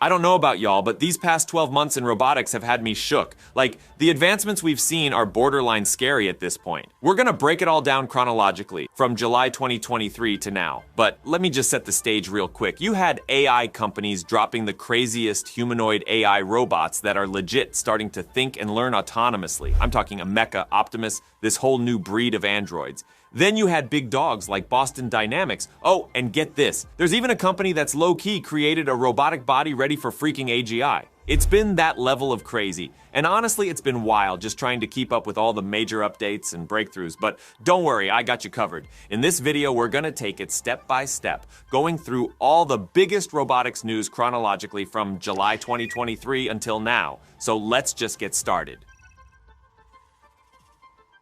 I don't know about y'all, but these past 12 months in robotics have had me shook. Like, the advancements we've seen are borderline scary at this point. We're gonna break it all down chronologically, from July 2023 to now. But let me just set the stage real quick. You had AI companies dropping the craziest humanoid AI robots that are legit starting to think and learn autonomously. I'm talking Mecha, Optimus, this whole new breed of androids. Then you had big dogs like Boston Dynamics. Oh, and get this, there's even a company that's low-key created a robotic body ready for freaking AGI. It's been that level of crazy, and honestly, it's been wild just trying to keep up with all the major updates and breakthroughs, but don't worry, I got you covered. In this video, we're gonna take it step by step, going through all the biggest robotics news chronologically from July 2023 until now. So let's just get started.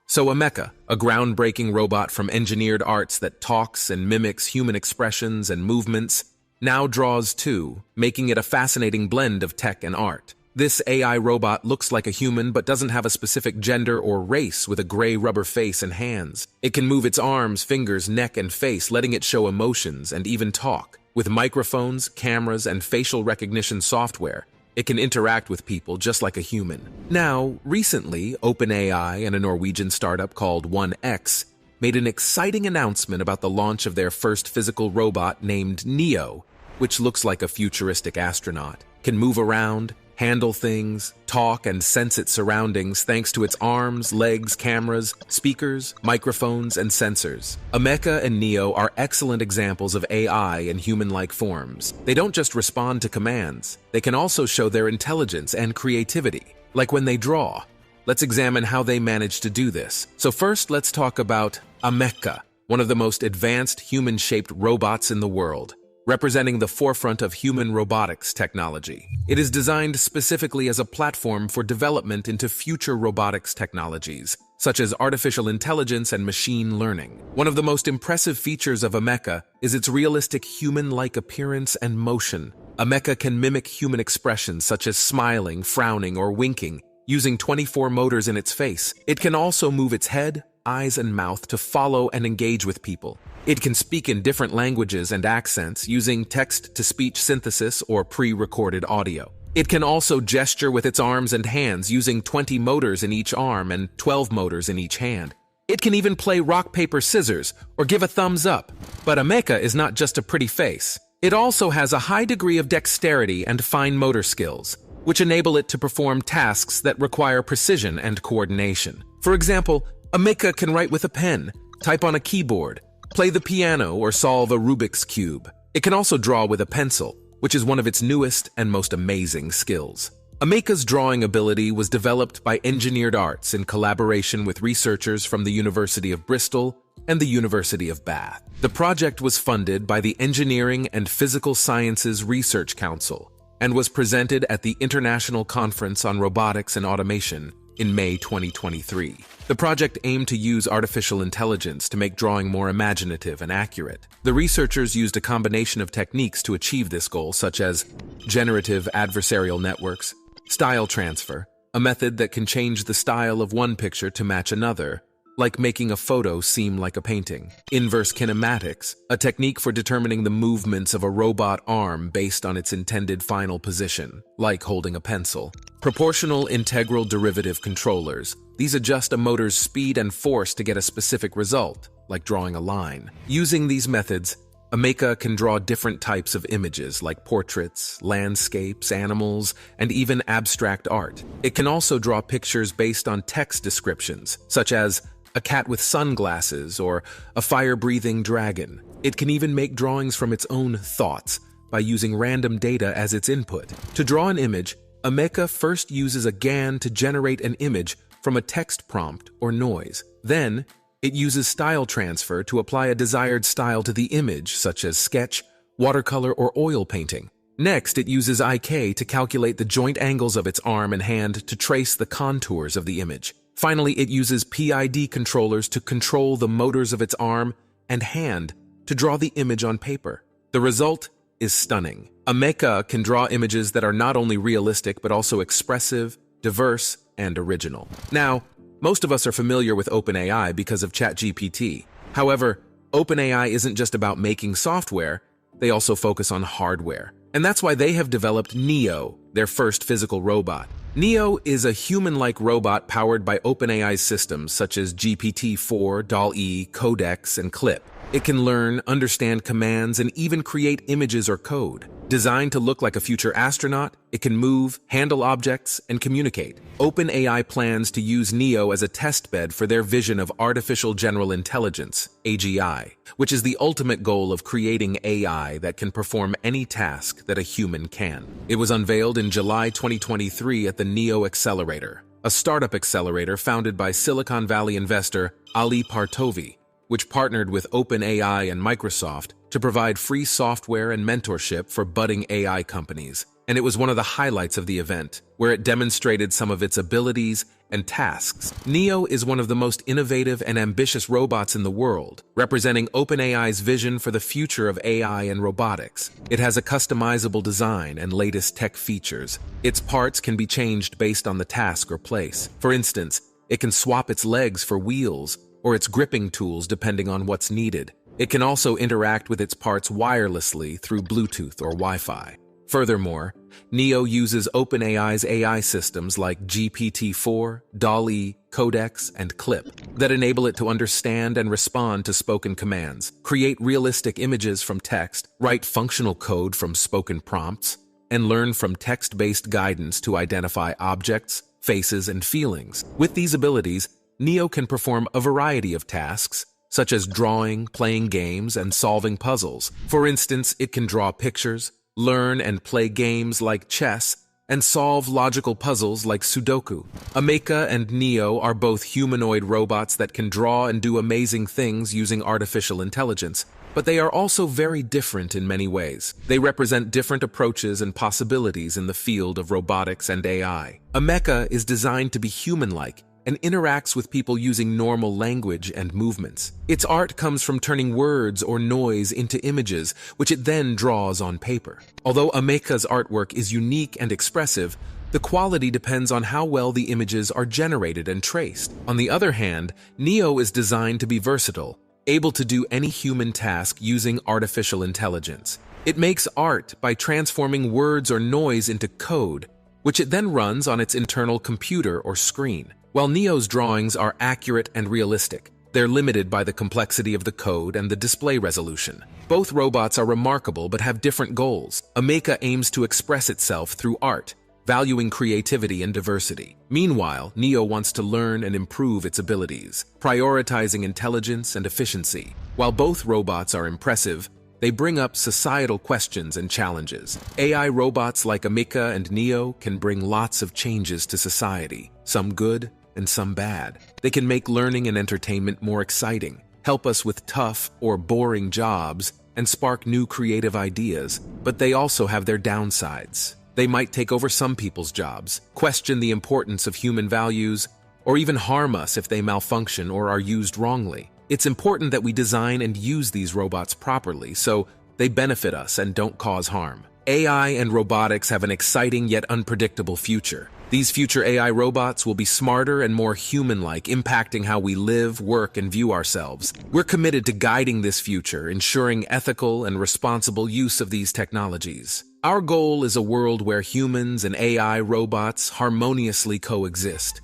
So a mecha, a groundbreaking robot from engineered arts that talks and mimics human expressions and movements, now draws too, making it a fascinating blend of tech and art. This AI robot looks like a human but doesn't have a specific gender or race, with a gray rubber face and hands. It can move its arms, fingers, neck, and face, letting it show emotions and even talk. With microphones, cameras, and facial recognition software, it can interact with people just like a human. Now, recently, OpenAI and a Norwegian startup called 1X made an exciting announcement about the launch of their first physical robot named Neo, which looks like a futuristic astronaut, can move around, handle things, talk, and sense its surroundings thanks to its arms, legs, cameras, speakers, microphones, and sensors. Mecha and Neo are excellent examples of AI in human-like forms. They don't just respond to commands, they can also show their intelligence and creativity, like when they draw. Let's examine how they manage to do this. So first, let's talk about Mecha, one of the most advanced human-shaped robots in the world, representing the forefront of human robotics technology. It is designed specifically as a platform for development into future robotics technologies, such as artificial intelligence and machine learning. One of the most impressive features of a mecha is its realistic human-like appearance and motion. A mecha can mimic human expressions such as smiling, frowning, or winking, using 24 motors in its face. It can also move its head, eyes, and mouth to follow and engage with people. It can speak in different languages and accents using text-to-speech synthesis or pre-recorded audio. It can also gesture with its arms and hands using 20 motors in each arm and 12 motors in each hand. It can even play rock, paper, scissors or give a thumbs up. But a mecha is not just a pretty face. It also has a high degree of dexterity and fine motor skills, which enable it to perform tasks that require precision and coordination. For example, a mecha can write with a pen, type on a keyboard, play the piano, or solve a Rubik's Cube. It can also draw with a pencil, which is one of its newest and most amazing skills. A mecha's drawing ability was developed by Engineered Arts in collaboration with researchers from the University of Bristol and the University of Bath. The project was funded by the Engineering and Physical Sciences Research Council and was presented at the International Conference on Robotics and Automation in May 2023. The project aimed to use artificial intelligence to make drawing more imaginative and accurate. The researchers used a combination of techniques to achieve this goal, such as generative adversarial networks, style transfer, a method that can change the style of one picture to match another, like making a photo seem like a painting. Inverse kinematics, a technique for determining the movements of a robot arm based on its intended final position, like holding a pencil. Proportional integral derivative controllers. These adjust a motor's speed and force to get a specific result, like drawing a line. Using these methods, a mecha can draw different types of images like portraits, landscapes, animals, and even abstract art. It can also draw pictures based on text descriptions, such as a cat with sunglasses or a fire-breathing dragon. It can even make drawings from its own thoughts by using random data as its input. To draw an image, a mecha first uses a GAN to generate an image from a text prompt or noise. Then, it uses style transfer to apply a desired style to the image, such as sketch, watercolor, or oil painting. Next, it uses IK to calculate the joint angles of its arm and hand to trace the contours of the image. Finally, it uses PID controllers to control the motors of its arm and hand to draw the image on paper. The result is stunning. A mecha can draw images that are not only realistic but also expressive, diverse, and original. Now, most of us are familiar with OpenAI because of ChatGPT. However, OpenAI isn't just about making software, they also focus on hardware. And that's why they have developed Neo, their first physical robot. Neo is a human-like robot powered by OpenAI's systems such as GPT-4, DALL-E, Codex, and Clip. It can learn, understand commands, and even create images or code. Designed to look like a future astronaut, it can move, handle objects, and communicate. OpenAI plans to use Neo as a testbed for their vision of artificial general intelligence, AGI, which is the ultimate goal of creating AI that can perform any task that a human can. It was unveiled in July 2023 at the Neo Accelerator, a startup accelerator founded by Silicon Valley investor Ali Partovi, which partnered with OpenAI and Microsoft to provide free software and mentorship for budding AI companies. And it was one of the highlights of the event, where it demonstrated some of its abilities and tasks. Neo is one of the most innovative and ambitious robots in the world, representing OpenAI's vision for the future of AI and robotics. It has a customizable design and latest tech features. Its parts can be changed based on the task or place. For instance, it can swap its legs for wheels, or its gripping tools depending on what's needed. It can also interact with its parts wirelessly through Bluetooth or Wi-Fi. Furthermore, Neo uses OpenAI's AI systems like GPT-4, DALL-E, Codex, and Clip that enable it to understand and respond to spoken commands, create realistic images from text, write functional code from spoken prompts, and learn from text-based guidance to identify objects, faces, and feelings. With these abilities, Neo can perform a variety of tasks, such as drawing, playing games, and solving puzzles. For instance, it can draw pictures, learn and play games like chess, and solve logical puzzles like Sudoku. Ameca and Neo are both humanoid robots that can draw and do amazing things using artificial intelligence, but they are also very different in many ways. They represent different approaches and possibilities in the field of robotics and AI. Ameca is designed to be human-like and interacts with people using normal language and movements. Its art comes from turning words or noise into images, which it then draws on paper. Although Ameca's artwork is unique and expressive, the quality depends on how well the images are generated and traced. On the other hand, Neo is designed to be versatile, able to do any human task using artificial intelligence. It makes art by transforming words or noise into code, which it then runs on its internal computer or screen. While Neo's drawings are accurate and realistic, they're limited by the complexity of the code and the display resolution. Both robots are remarkable but have different goals. Ameca aims to express itself through art, valuing creativity and diversity. Meanwhile, Neo wants to learn and improve its abilities, prioritizing intelligence and efficiency. While both robots are impressive, they bring up societal questions and challenges. AI robots like Ameca and Neo can bring lots of changes to society, some good and some bad. They can make learning and entertainment more exciting, help us with tough or boring jobs, and spark new creative ideas. But they also have their downsides. They might take over some people's jobs, question the importance of human values, or even harm us if they malfunction or are used wrongly. It's important that we design and use these robots properly so they benefit us and don't cause harm. AI and robotics have an exciting yet unpredictable future. These future AI robots will be smarter and more human-like, impacting how we live, work, and view ourselves. We're committed to guiding this future, ensuring ethical and responsible use of these technologies. Our goal is a world where humans and AI robots harmoniously coexist.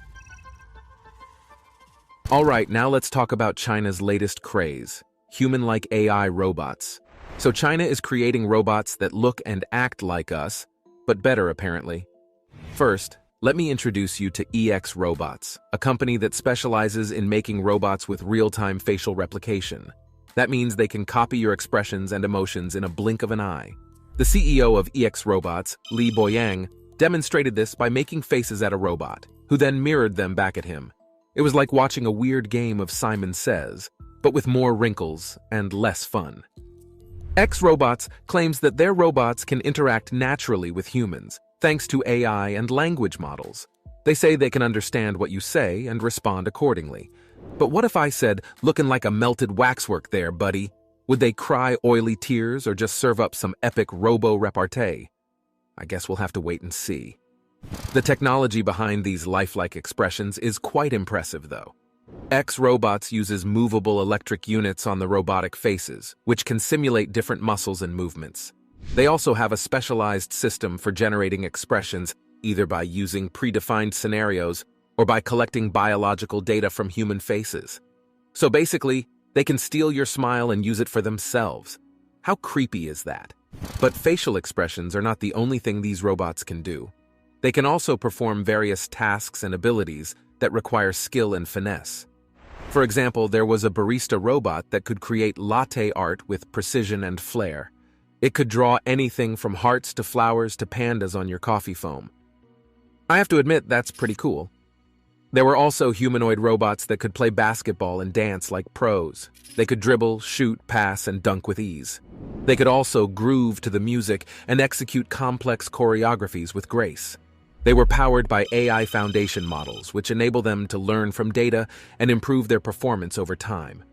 All right, now let's talk about China's latest craze, human-like AI robots. So China is creating robots that look and act like us, but better apparently. First, let me introduce you to EX Robots, a company that specializes in making robots with real-time facial replication. That means they can copy your expressions and emotions in a blink of an eye. The CEO of EX Robots, Li Boyang, demonstrated this by making faces at a robot, who then mirrored them back at him. It was like watching a weird game of Simon Says, but with more wrinkles and less fun. X Robots claims that their robots can interact naturally with humans, thanks to AI and language models. They say they can understand what you say and respond accordingly. But what if I said, "Looking like a melted waxwork there, buddy"? Would they cry oily tears or just serve up some epic robo-repartee? I guess we'll have to wait and see. The technology behind these lifelike expressions is quite impressive, though. X Robots uses movable electric units on the robotic faces, which can simulate different muscles and movements. They also have a specialized system for generating expressions, either by using predefined scenarios or by collecting biological data from human faces. So basically, they can steal your smile and use it for themselves. How creepy is that? But facial expressions are not the only thing these robots can do. They can also perform various tasks and abilities that require skill and finesse. For example, there was a barista robot that could create latte art with precision and flair. It could draw anything from hearts to flowers to pandas on your coffee foam. I have to admit, that's pretty cool. There were also humanoid robots that could play basketball and dance like pros. They could dribble, shoot, pass, and dunk with ease. They could also groove to the music and execute complex choreographies with grace. They were powered by AI foundation models, which enable them to learn from data and improve their performance over time.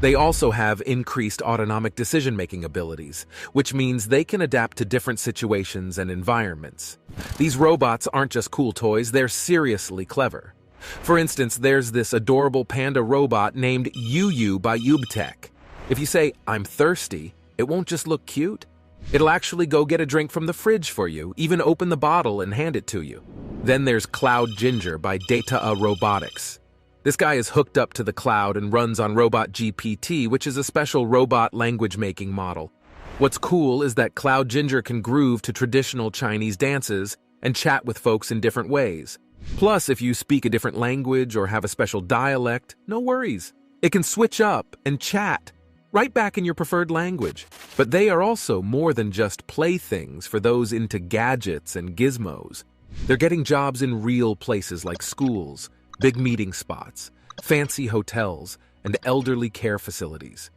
They also have increased autonomic decision-making abilities, which means they can adapt to different situations and environments. These robots aren't just cool toys, they're seriously clever. For instance, there's this adorable panda robot named Yu by Ubtech. If you say, "I'm thirsty," it won't just look cute. It'll actually go get a drink from the fridge for you, even open the bottle and hand it to you. Then there's Cloud Ginger by Data Robotics. This guy is hooked up to the cloud and runs on Robot GPT, which is a special robot language-making model. What's cool is that Cloud Ginger can groove to traditional Chinese dances and chat with folks in different ways. Plus, if you speak a different language or have a special dialect, no worries. It can switch up and chat right back in your preferred language. But they are also more than just playthings for those into gadgets and gizmos. They're getting jobs in real places like schools, big meeting spots, fancy hotels, and elderly care facilities.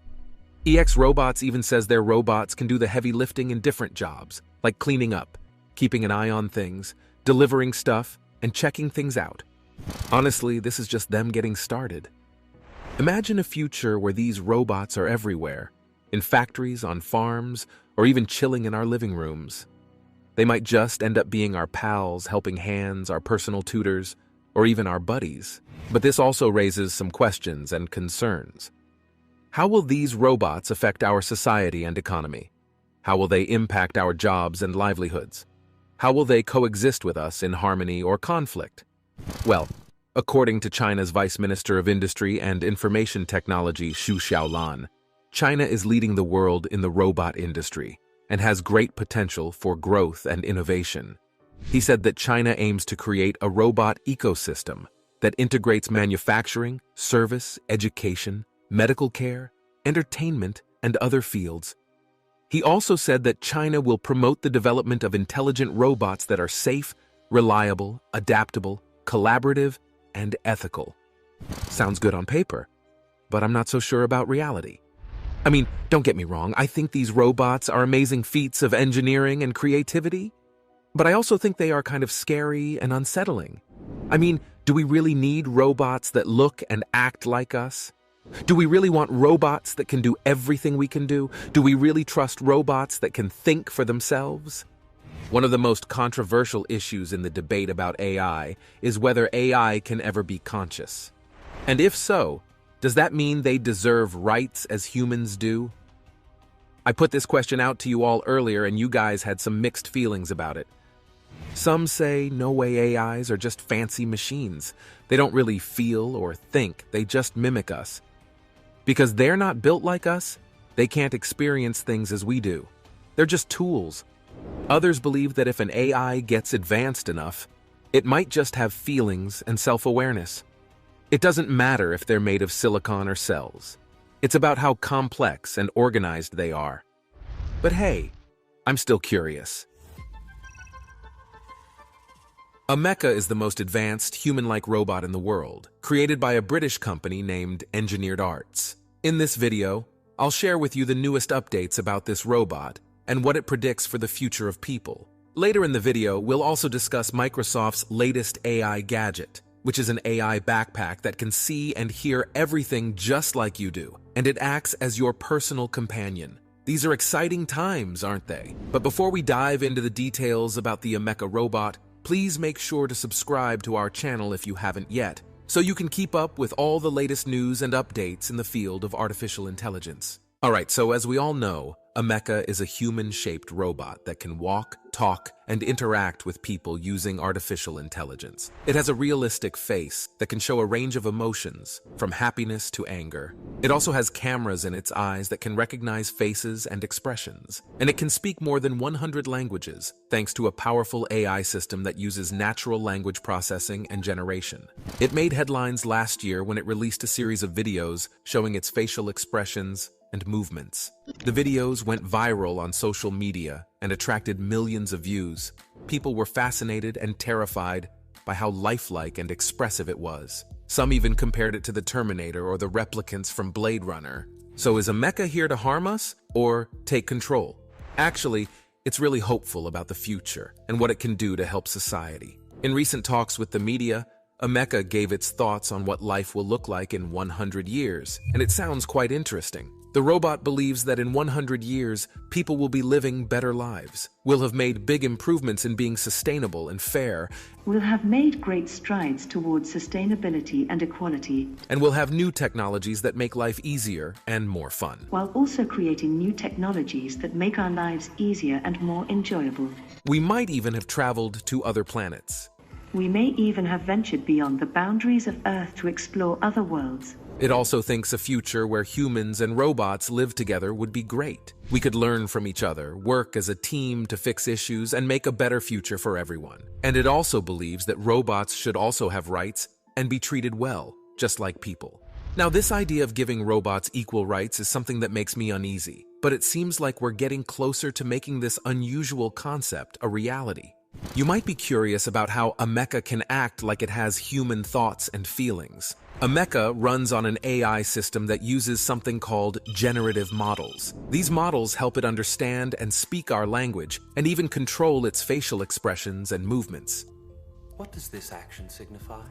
EX Robots even says their robots can do the heavy lifting in different jobs, like cleaning up, keeping an eye on things, delivering stuff, and checking things out. Honestly, this is just them getting started. Imagine a future where these robots are everywhere, in factories, on farms, or even chilling in our living rooms. They might just end up being our pals, helping hands, our personal tutors, or even our buddies. But this also raises some questions and concerns. How will these robots affect our society and economy? How will they impact our jobs and livelihoods? How will they coexist with us in harmony or conflict? Well, according to China's Vice Minister of Industry and Information Technology, Xu Xiaolan, China is leading the world in the robot industry and has great potential for growth and innovation. He said that China aims to create a robot ecosystem that integrates manufacturing, service, education, medical care, entertainment, and other fields. He also said that China will promote the development of intelligent robots that are safe, reliable, adaptable, collaborative, and ethical. Sounds good on paper, but I'm not so sure about reality. I mean, don't get me wrong, I think these robots are amazing feats of engineering and creativity, but I also think they are kind of scary and unsettling. I mean, do we really need robots that look and act like us? Do we really want robots that can do everything we can do? Do we really trust robots that can think for themselves? One of the most controversial issues in the debate about AI is whether AI can ever be conscious. And if so, does that mean they deserve rights as humans do? I put this question out to you all earlier and you guys had some mixed feelings about it. Some say no way AIs are just fancy machines. They don't really feel or think, they just mimic us. Because they're not built like us, they can't experience things as we do. They're just tools. Others believe that if an AI gets advanced enough, it might just have feelings and self-awareness. It doesn't matter if they're made of silicon or cells. It's about how complex and organized they are. But hey, I'm still curious. A mecha is the most advanced human-like robot in the world, created by a British company named Engineered Arts. In this video, I'll share with you the newest updates about this robot and what it predicts for the future of people. Later in the video, we'll also discuss Microsoft's latest AI gadget, which is an AI backpack that can see and hear everything just like you do, and it acts as your personal companion. These are exciting times, aren't they? But before we dive into the details about the mecha robot, please make sure to subscribe to our channel if you haven't yet, so you can keep up with all the latest news and updates in the field of artificial intelligence. Alright, so as we all know, a mecha is a human-shaped robot that can walk, talk, and interact with people using artificial intelligence. It has a realistic face that can show a range of emotions, from happiness to anger. It also has cameras in its eyes that can recognize faces and expressions. And it can speak more than 100 languages, thanks to a powerful AI system that uses natural language processing and generation. It made headlines last year when it released a series of videos showing its facial expressions and movements. The videos went viral on social media and attracted millions of views. People were fascinated and terrified by how lifelike and expressive it was. Some even compared it to the Terminator or the replicants from Blade Runner. So is a mecha here to harm us or take control? Actually, it's really hopeful about the future and what it can do to help society. In recent talks with the media, a mecha gave its thoughts on what life will look like in 100 years, and it sounds quite interesting. The robot believes that in 100 years, people will be living better lives. We'll have made big improvements in being sustainable and fair. We'll have made great strides towards sustainability and equality. And we'll have new technologies that make life easier and more fun. While also creating new technologies that make our lives easier and more enjoyable. We might even have traveled to other planets. We may even have ventured beyond the boundaries of Earth to explore other worlds. It also thinks a future where humans and robots live together would be great. We could learn from each other, work as a team to fix issues, and make a better future for everyone. And it also believes that robots should also have rights and be treated well, just like people. Now, this idea of giving robots equal rights is something that makes me uneasy, but it seems like we're getting closer to making this unusual concept a reality. You might be curious about how a mecha can act like it has human thoughts and feelings. A mecha runs on an AI system that uses something called generative models. These models help it understand and speak our language, and even control its facial expressions and movements. What does this action signify?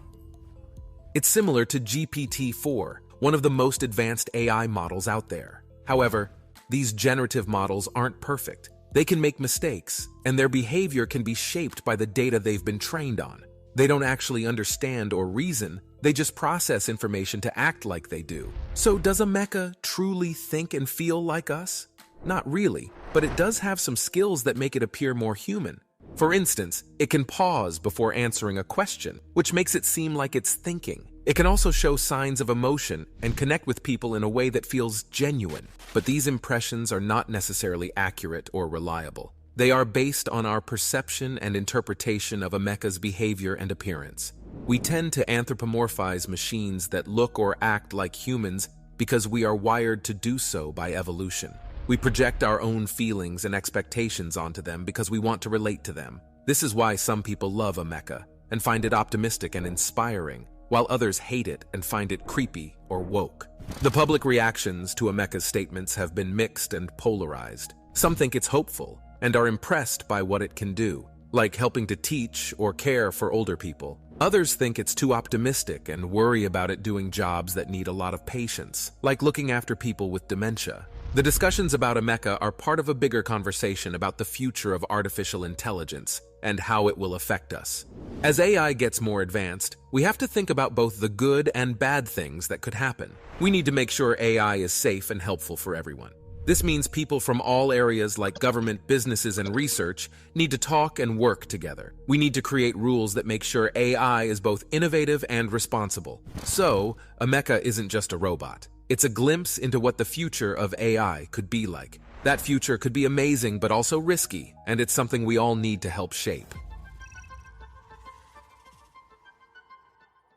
It's similar to GPT-4, one of the most advanced AI models out there. However, these generative models aren't perfect. They can make mistakes, and their behavior can be shaped by the data they've been trained on. They don't actually understand or reason, they just process information to act like they do. So does a mecha truly think and feel like us? Not really, but it does have some skills that make it appear more human. For instance, it can pause before answering a question, which makes it seem like it's thinking. It can also show signs of emotion and connect with people in a way that feels genuine. But these impressions are not necessarily accurate or reliable. They are based on our perception and interpretation of a mecha's behavior and appearance. We tend to anthropomorphize machines that look or act like humans because we are wired to do so by evolution. We project our own feelings and expectations onto them because we want to relate to them. This is why some people love a mecha and find it optimistic and inspiring, while others hate it and find it creepy or woke. The public reactions to a mecha's statements have been mixed and polarized. Some think it's hopeful and are impressed by what it can do, like helping to teach or care for older people. Others think it's too optimistic and worry about it doing jobs that need a lot of patience, like looking after people with dementia. The discussions about a mecha are part of a bigger conversation about the future of artificial intelligence and how it will affect us. As AI gets more advanced, we have to think about both the good and bad things that could happen. We need to make sure AI is safe and helpful for everyone. This means people from all areas like government, businesses, and research need to talk and work together. We need to create rules that make sure AI is both innovative and responsible. So, a mecha isn't just a robot. It's a glimpse into what the future of AI could be like. That future could be amazing but also risky, and it's something we all need to help shape.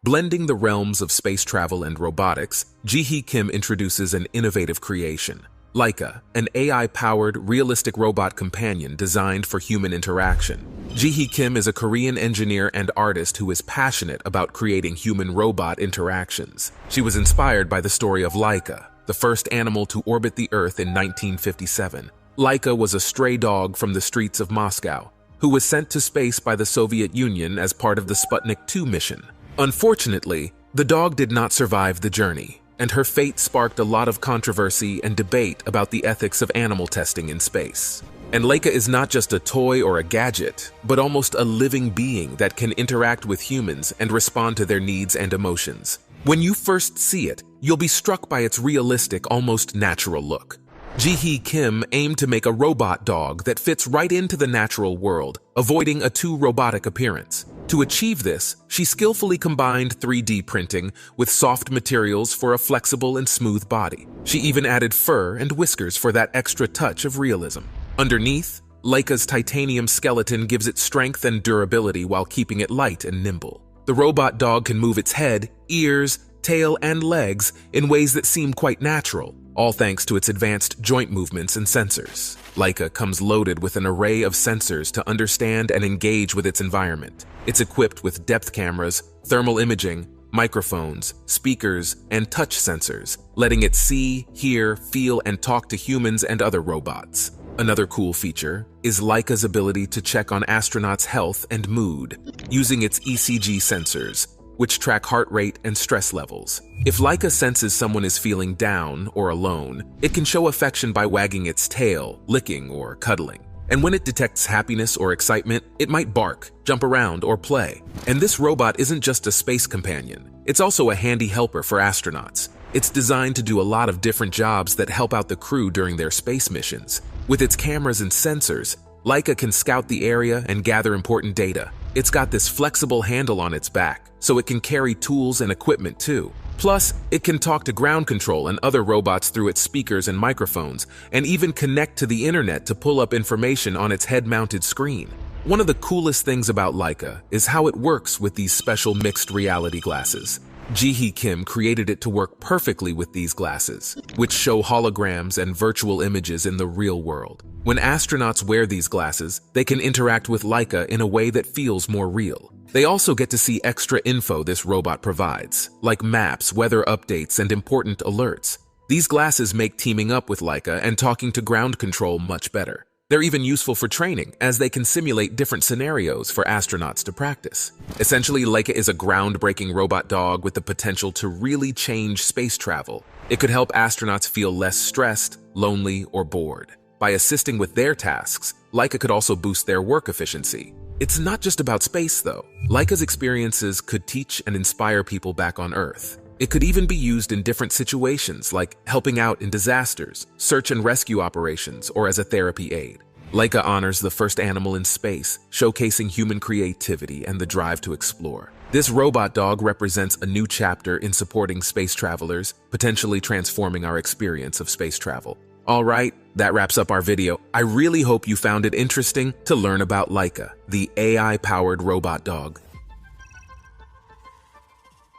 Blending the realms of space travel and robotics, Ji-hee Kim introduces an innovative creation. Laika, an AI-powered, realistic robot companion designed for human interaction. Ji-hee Kim is a Korean engineer and artist who is passionate about creating human-robot interactions. She was inspired by the story of Laika, the first animal to orbit the Earth in 1957. Laika was a stray dog from the streets of Moscow, who was sent to space by the Soviet Union as part of the Sputnik 2 mission. Unfortunately, the dog did not survive the journey, and her fate sparked a lot of controversy and debate about the ethics of animal testing in space. And Laika is not just a toy or a gadget, but almost a living being that can interact with humans and respond to their needs and emotions. When you first see it, you'll be struck by its realistic, almost natural look. Ji-hee Kim aimed to make a robot dog that fits right into the natural world, avoiding a too robotic appearance. To achieve this, she skillfully combined 3D printing with soft materials for a flexible and smooth body. She even added fur and whiskers for that extra touch of realism. Underneath, Laika's titanium skeleton gives it strength and durability while keeping it light and nimble. The robot dog can move its head, ears, tail, and legs in ways that seem quite natural, all thanks to its advanced joint movements and sensors. Laika comes loaded with an array of sensors to understand and engage with its environment. It's equipped with depth cameras, thermal imaging, microphones, speakers, and touch sensors, letting it see, hear, feel, and talk to humans and other robots. Another cool feature is Laika's ability to check on astronauts' health and mood, using its ECG sensors, which track heart rate and stress levels. If Laika senses someone is feeling down or alone, it can show affection by wagging its tail, licking, or cuddling. And when it detects happiness or excitement, it might bark, jump around, or play. And this robot isn't just a space companion. It's also a handy helper for astronauts. It's designed to do a lot of different jobs that help out the crew during their space missions. With its cameras and sensors, Laika can scout the area and gather important data. It's got this flexible handle on its back, so it can carry tools and equipment too. Plus, it can talk to ground control and other robots through its speakers and microphones, and even connect to the internet to pull up information on its head-mounted screen. One of the coolest things about Laika is how it works with these special mixed reality glasses. Ji-hee Kim created it to work perfectly with these glasses, which show holograms and virtual images in the real world. When astronauts wear these glasses, they can interact with Laika in a way that feels more real. They also get to see extra info this robot provides, like maps, weather updates, and important alerts. These glasses make teaming up with Laika and talking to ground control much better. They're even useful for training, as they can simulate different scenarios for astronauts to practice. Essentially, Laika is a groundbreaking robot dog with the potential to really change space travel. It could help astronauts feel less stressed, lonely, or bored. By assisting with their tasks, Laika could also boost their work efficiency. It's not just about space, though. Laika's experiences could teach and inspire people back on Earth. It could even be used in different situations, like helping out in disasters, search and rescue operations, or as a therapy aid. Laika honors the first animal in space, showcasing human creativity and the drive to explore. This robot dog represents a new chapter in supporting space travelers, potentially transforming our experience of space travel. All right, that wraps up our video. I really hope you found it interesting to learn about Laika, the AI-powered robot dog.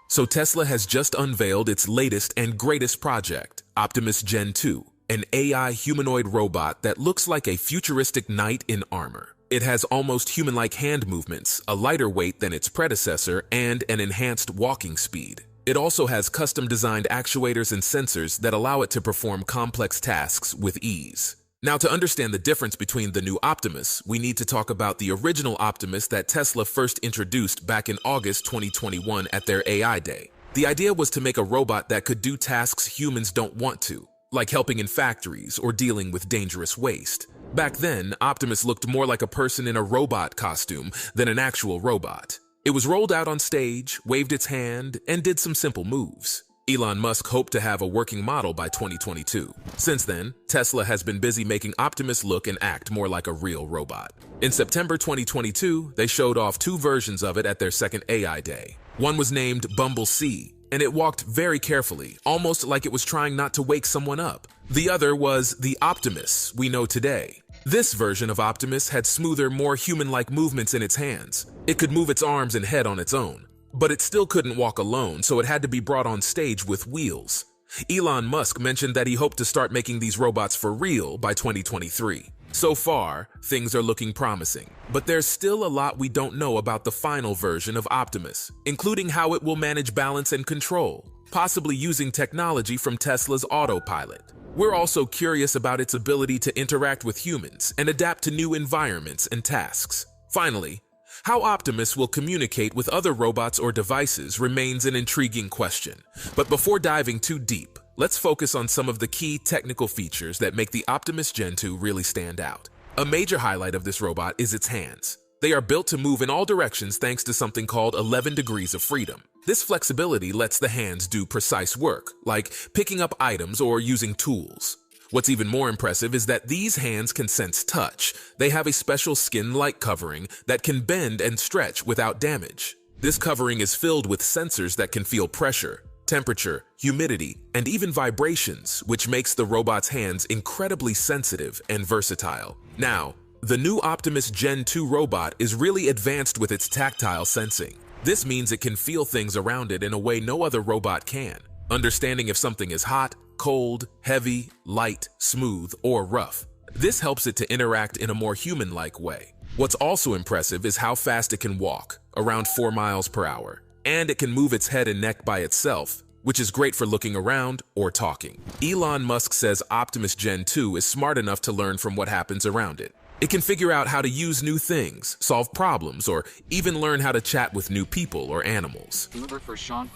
So Tesla has just unveiled its latest and greatest project, Optimus Gen 2, an AI humanoid robot that looks like a futuristic knight in armor. It has almost human-like hand movements, a lighter weight than its predecessor, and an enhanced walking speed. It also has custom-designed actuators and sensors that allow it to perform complex tasks with ease. Now, to understand the difference between the new Optimus, we need to talk about the original Optimus that Tesla first introduced back in August 2021 at their AI Day. The idea was to make a robot that could do tasks humans don't want to, like helping in factories or dealing with dangerous waste. Back then, Optimus looked more like a person in a robot costume than an actual robot. It was rolled out on stage, waved its hand, and did some simple moves. Elon Musk hoped to have a working model by 2022. Since then, Tesla has been busy making Optimus look and act more like a real robot. In September 2022, they showed off two versions of it at their second AI Day. One was named Bumble C, and it walked very carefully, almost like it was trying not to wake someone up. The other was the Optimus we know today. This version of Optimus had smoother, more human-like movements in its hands. It could move its arms and head on its own. But it still couldn't walk alone, so it had to be brought on stage with wheels. Elon Musk mentioned that he hoped to start making these robots for real by 2023. So far, things are looking promising. But there's still a lot we don't know about the final version of Optimus, including how it will manage balance and control, possibly using technology from Tesla's autopilot. We're also curious about its ability to interact with humans and adapt to new environments and tasks. Finally, how Optimus will communicate with other robots or devices remains an intriguing question. But before diving too deep, let's focus on some of the key technical features that make the Optimus Gen 2 really stand out. A major highlight of this robot is its hands. They are built to move in all directions thanks to something called 11 degrees of freedom. This flexibility lets the hands do precise work, like picking up items or using tools. What's even more impressive is that these hands can sense touch. They have a special skin-like covering that can bend and stretch without damage. This covering is filled with sensors that can feel pressure, temperature, humidity, and even vibrations, which makes the robot's hands incredibly sensitive and versatile. Now, the new Optimus Gen 2 robot is really advanced with its tactile sensing. This means it can feel things around it in a way no other robot can, understanding if something is hot, cold, heavy, light, smooth, or rough. This helps it to interact in a more human-like way. What's also impressive is how fast it can walk, around 4 miles per hour, and it can move its head and neck by itself, which is great for looking around or talking. Elon Musk says Optimus Gen 2 is smart enough to learn from what happens around it. It can figure out how to use new things, solve problems, or even learn how to chat with new people or animals. Deliver for Sean.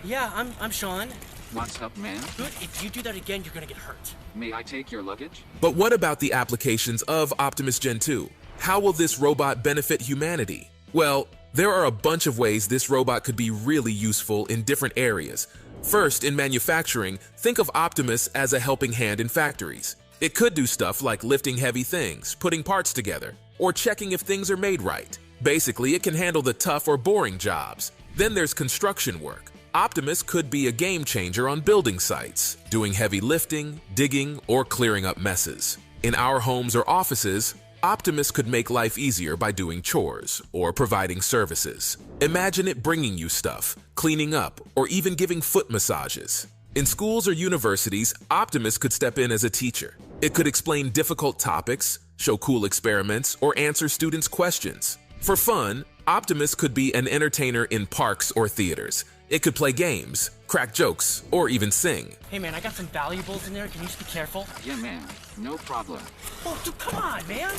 Yeah, I'm Sean. What's up, man? Good, if you do that again, you're gonna get hurt. May I take your luggage? But what about the applications of Optimus Gen 2? How will this robot benefit humanity? Well, there are a bunch of ways this robot could be really useful in different areas. First, in manufacturing, think of Optimus as a helping hand in factories. It could do stuff like lifting heavy things, putting parts together, or checking if things are made right. Basically, it can handle the tough or boring jobs. Then there's construction work. Optimus could be a game changer on building sites, doing heavy lifting, digging, or clearing up messes. In our homes or offices, Optimus could make life easier by doing chores or providing services. Imagine it bringing you stuff, cleaning up, or even giving foot massages. In schools or universities, Optimus could step in as a teacher. It could explain difficult topics, show cool experiments, or answer students' questions. For fun, Optimus could be an entertainer in parks or theaters. It could play games, crack jokes, or even sing. Hey man, I got some valuables in there. Can you just be careful? Yeah, man. No problem. Oh, dude, come on, man.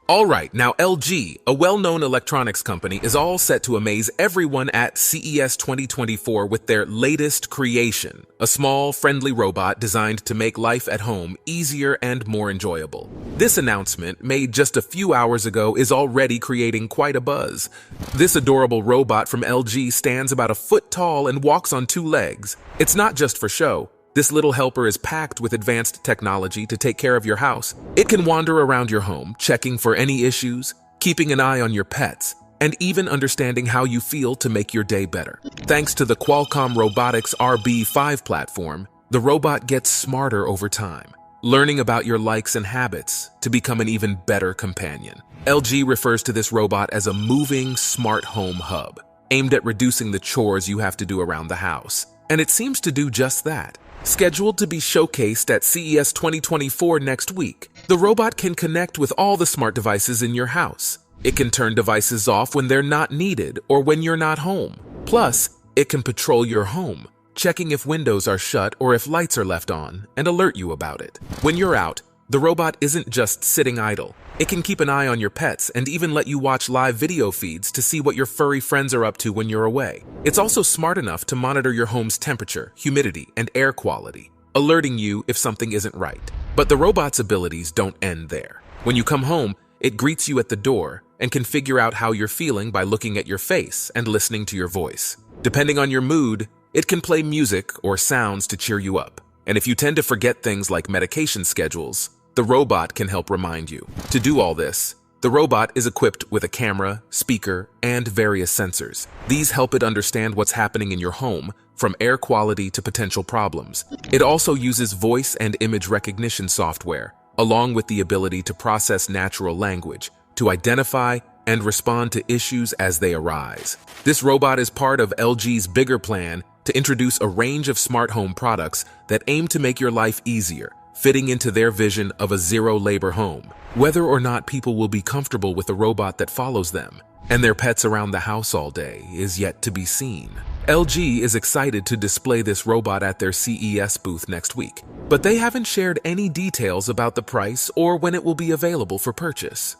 Alright, now LG, a well-known electronics company, is all set to amaze everyone at CES 2024 with their latest creation, a small, friendly robot designed to make life at home easier and more enjoyable. This announcement, made just a few hours ago, is already creating quite a buzz. This adorable robot from LG stands about a foot tall and walks on 2 legs. It's not just for show. This little helper is packed with advanced technology to take care of your house. It can wander around your home, checking for any issues, keeping an eye on your pets, and even understanding how you feel to make your day better. Thanks to the Qualcomm Robotics RB5 platform, the robot gets smarter over time, learning about your likes and habits to become an even better companion. LG refers to this robot as a moving smart home hub, aimed at reducing the chores you have to do around the house. And it seems to do just that. Scheduled to be showcased at CES 2024 next week, the robot can connect with all the smart devices in your house. It can turn devices off when they're not needed or when you're not home. Plus, it can patrol your home, checking if windows are shut or if lights are left on, and alert you about it. When you're out, the robot isn't just sitting idle. It can keep an eye on your pets and even let you watch live video feeds to see what your furry friends are up to when you're away. It's also smart enough to monitor your home's temperature, humidity, and air quality, alerting you if something isn't right. But the robot's abilities don't end there. When you come home, it greets you at the door and can figure out how you're feeling by looking at your face and listening to your voice. Depending on your mood, it can play music or sounds to cheer you up. And if you tend to forget things like medication schedules, the robot can help remind you. To do all this, the robot is equipped with a camera, speaker, and various sensors. These help it understand what's happening in your home, from air quality to potential problems. It also uses voice and image recognition software, along with the ability to process natural language, to identify and respond to issues as they arise. This robot is part of LG's bigger plan to introduce a range of smart home products that aim to make your life easier, fitting into their vision of a zero-labor home. Whether or not people will be comfortable with a robot that follows them and their pets around the house all day is yet to be seen. LG is excited to display this robot at their CES booth next week, but they haven't shared any details about the price or when it will be available for purchase.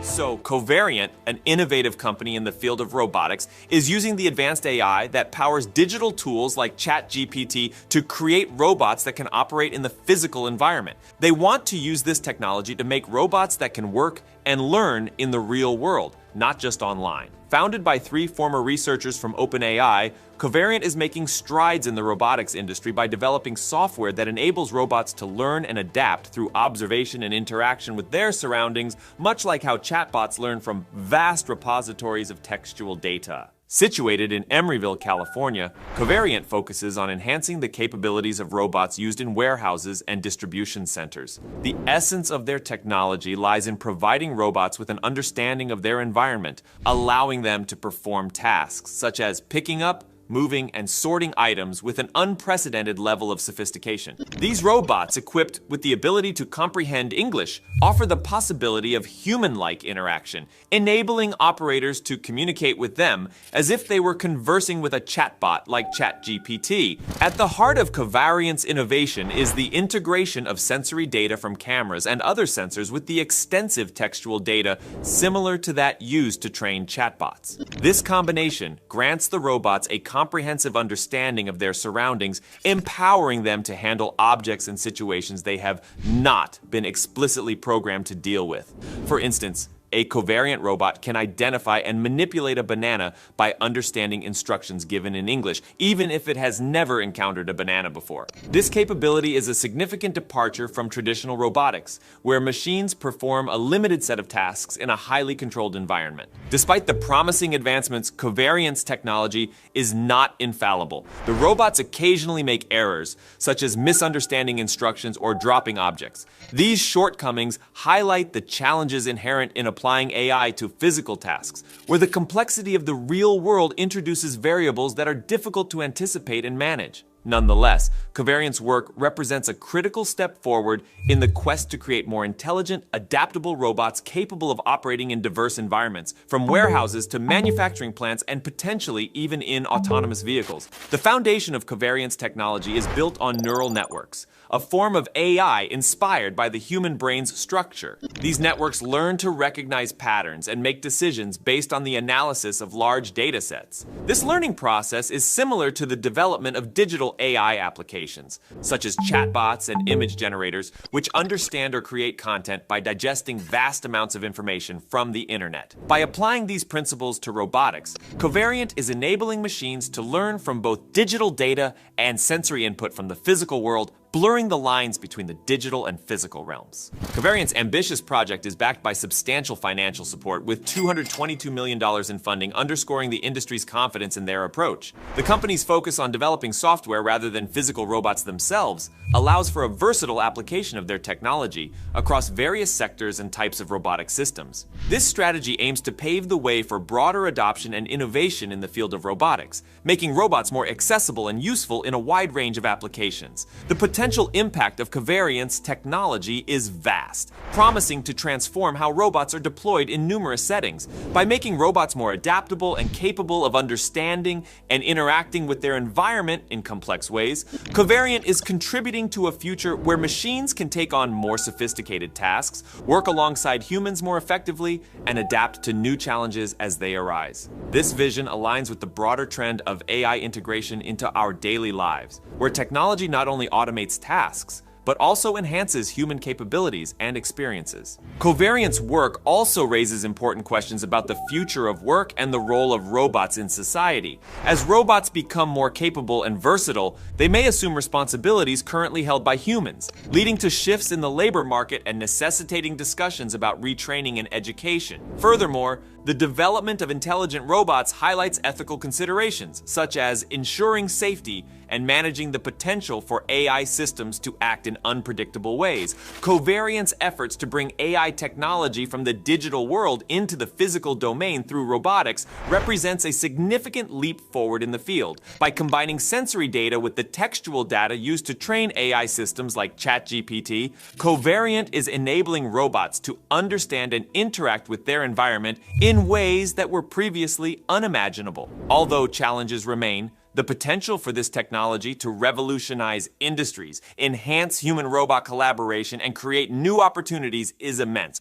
So, Covariant, an innovative company in the field of robotics, is using the advanced AI that powers digital tools like ChatGPT to create robots that can operate in the physical environment. They want to use this technology to make robots that can work and learn in the real world, not just online. Founded by 3 former researchers from OpenAI, Covariant is making strides in the robotics industry by developing software that enables robots to learn and adapt through observation and interaction with their surroundings, much like how chatbots learn from vast repositories of textual data. Situated in Emeryville, California, Covariant focuses on enhancing the capabilities of robots used in warehouses and distribution centers. The essence of their technology lies in providing robots with an understanding of their environment, allowing them to perform tasks such as picking up, moving, and sorting items with an unprecedented level of sophistication. These robots, equipped with the ability to comprehend English, offer the possibility of human-like interaction, enabling operators to communicate with them as if they were conversing with a chatbot like ChatGPT. At the heart of Covariant's innovation is the integration of sensory data from cameras and other sensors with the extensive textual data similar to that used to train chatbots. This combination grants the robots a comprehensive understanding of their surroundings, empowering them to handle objects and situations they have not been explicitly programmed to deal with. For instance, a covariant robot can identify and manipulate a banana by understanding instructions given in English, even if it has never encountered a banana before. This capability is a significant departure from traditional robotics, where machines perform a limited set of tasks in a highly controlled environment. Despite the promising advancements, Covariant's technology is not infallible. The robots occasionally make errors, such as misunderstanding instructions or dropping objects. These shortcomings highlight the challenges inherent in applying AI to physical tasks, where the complexity of the real world introduces variables that are difficult to anticipate and manage. Nonetheless, Covariant's work represents a critical step forward in the quest to create more intelligent, adaptable robots capable of operating in diverse environments, from warehouses to manufacturing plants and potentially even in autonomous vehicles. The foundation of Covariant's technology is built on neural networks, a form of AI inspired by the human brain's structure. These networks learn to recognize patterns and make decisions based on the analysis of large data sets. This learning process is similar to the development of digital AI applications, such as chatbots and image generators, which understand or create content by digesting vast amounts of information from the internet. By applying these principles to robotics, Covariant is enabling machines to learn from both digital data and sensory input from the physical world, blurring the lines between the digital and physical realms. Covariant's ambitious project is backed by substantial financial support, with $222 million in funding, underscoring the industry's confidence in their approach. The company's focus on developing software rather than physical robots themselves allows for a versatile application of their technology across various sectors and types of robotic systems. This strategy aims to pave the way for broader adoption and innovation in the field of robotics, making robots more accessible and useful in a wide range of applications. The potential impact of Covariant's technology is vast, promising to transform how robots are deployed in numerous settings. By making robots more adaptable and capable of understanding and interacting with their environment in complex ways, Covariant is contributing to a future where machines can take on more sophisticated tasks, work alongside humans more effectively, and adapt to new challenges as they arise. This vision aligns with the broader trend of AI integration into our daily lives, where technology not only automates tasks, but also enhances human capabilities and experiences. Covariant's work also raises important questions about the future of work and the role of robots in society. As robots become more capable and versatile, they may assume responsibilities currently held by humans, leading to shifts in the labor market and necessitating discussions about retraining and education. Furthermore, the development of intelligent robots highlights ethical considerations, such as ensuring safety and managing the potential for AI systems to act in unpredictable ways. Covariant's efforts to bring AI technology from the digital world into the physical domain through robotics represents a significant leap forward in the field. By combining sensory data with the textual data used to train AI systems like ChatGPT, Covariant is enabling robots to understand and interact with their environment in ways that were previously unimaginable. Although challenges remain, the potential for this technology to revolutionize industries, enhance human-robot collaboration, and create new opportunities is immense.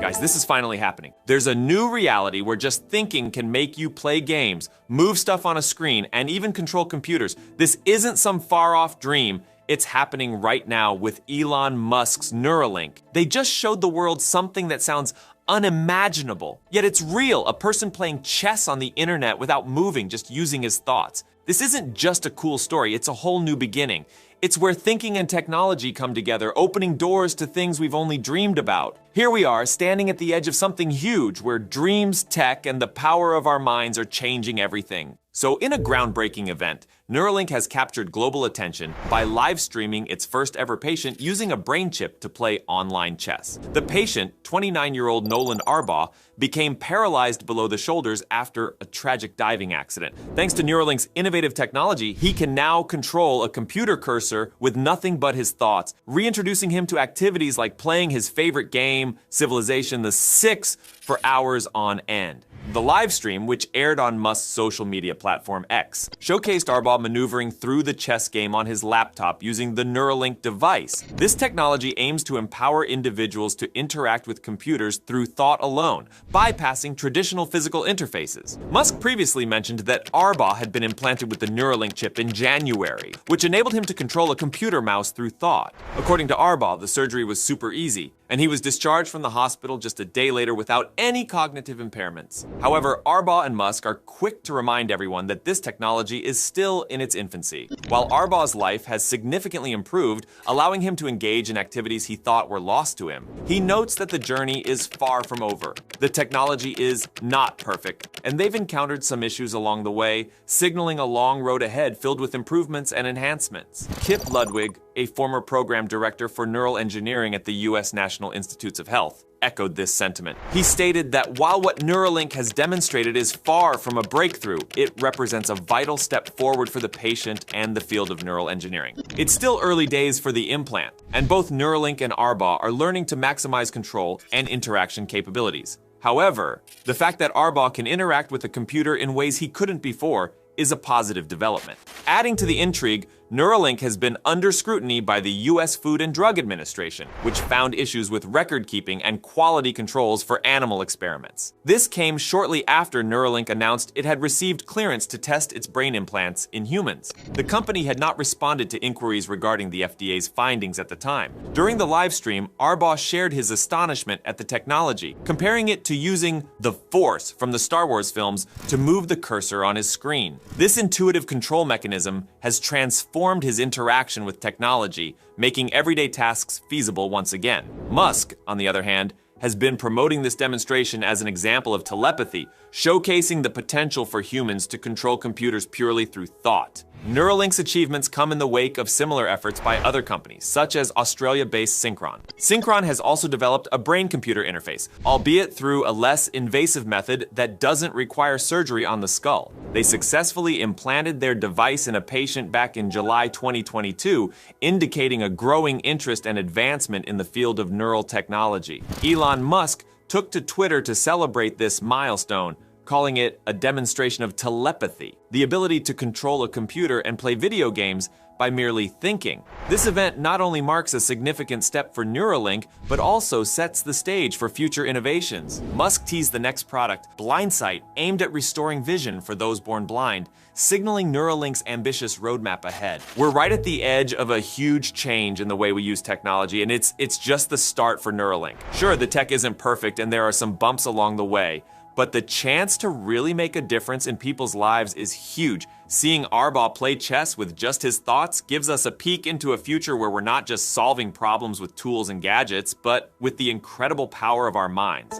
Guys, this is finally happening. There's a new reality where just thinking can make you play games, move stuff on a screen, and even control computers. This isn't some far-off dream. It's happening right now with Elon Musk's Neuralink. They just showed the world something that sounds unimaginable. Yet it's real, a person playing chess on the internet without moving, just using his thoughts. This isn't just a cool story, it's a whole new beginning. It's where thinking and technology come together, opening doors to things we've only dreamed about. Here we are, standing at the edge of something huge, where dreams, tech, and the power of our minds are changing everything. So in a groundbreaking event, Neuralink has captured global attention by live streaming its first ever patient using a brain chip to play online chess. The patient, 29-year-old Nolan Arbaugh, became paralyzed below the shoulders after a tragic diving accident. Thanks to Neuralink's innovative technology, he can now control a computer cursor with nothing but his thoughts, reintroducing him to activities like playing his favorite game, Civilization VI, for hours on end. The live stream, which aired on Musk's social media platform X, showcased Arbaugh maneuvering through the chess game on his laptop using the Neuralink device. This technology aims to empower individuals to interact with computers through thought alone, bypassing traditional physical interfaces. Musk previously mentioned that Arbaugh had been implanted with the Neuralink chip in January, which enabled him to control a computer mouse through thought. According to Arbaugh, the surgery was super easy, and he was discharged from the hospital just a day later without any cognitive impairments. However, Arbaugh and Musk are quick to remind everyone that this technology is still in its infancy. While Arbaugh's life has significantly improved, allowing him to engage in activities he thought were lost to him, he notes that the journey is far from over. The technology is not perfect, and they've encountered some issues along the way, signaling a long road ahead filled with improvements and enhancements. Kip Ludwig, a former program director for neural engineering at the U.S. National Institutes of Health, echoed this sentiment. He stated that while what Neuralink has demonstrated is far from a breakthrough, it represents a vital step forward for the patient and the field of neural engineering. It's still early days for the implant, and both Neuralink and Arbaugh are learning to maximize control and interaction capabilities. However, the fact that Arbaugh can interact with a computer in ways he couldn't before is a positive development. Adding to the intrigue, Neuralink has been under scrutiny by the U.S. Food and Drug Administration, which found issues with record keeping and quality controls for animal experiments. This came shortly after Neuralink announced it had received clearance to test its brain implants in humans. The company had not responded to inquiries regarding the FDA's findings at the time. During the live stream, Arbaugh shared his astonishment at the technology, comparing it to using the Force from the Star Wars films to move the cursor on his screen. This intuitive control mechanism has transformed his interaction with technology, making everyday tasks feasible once again. Musk, on the other hand, has been promoting this demonstration as an example of telepathy, showcasing the potential for humans to control computers purely through thought. Neuralink's achievements come in the wake of similar efforts by other companies, such as Australia-based Synchron. Synchron has also developed a brain-computer interface, albeit through a less invasive method that doesn't require surgery on the skull. They successfully implanted their device in a patient back in July 2022, indicating a growing interest and advancement in the field of neural technology. Elon Musk took to Twitter to celebrate this milestone, calling it a demonstration of telepathy, the ability to control a computer and play video games by merely thinking. This event not only marks a significant step for Neuralink, but also sets the stage for future innovations. Musk teased the next product, Blindsight, aimed at restoring vision for those born blind, signaling Neuralink's ambitious roadmap ahead. We're right at the edge of a huge change in the way we use technology, and it's just the start for Neuralink. Sure, the tech isn't perfect and there are some bumps along the way, but the chance to really make a difference in people's lives is huge. Seeing Arbaugh play chess with just his thoughts gives us a peek into a future where we're not just solving problems with tools and gadgets, but with the incredible power of our minds.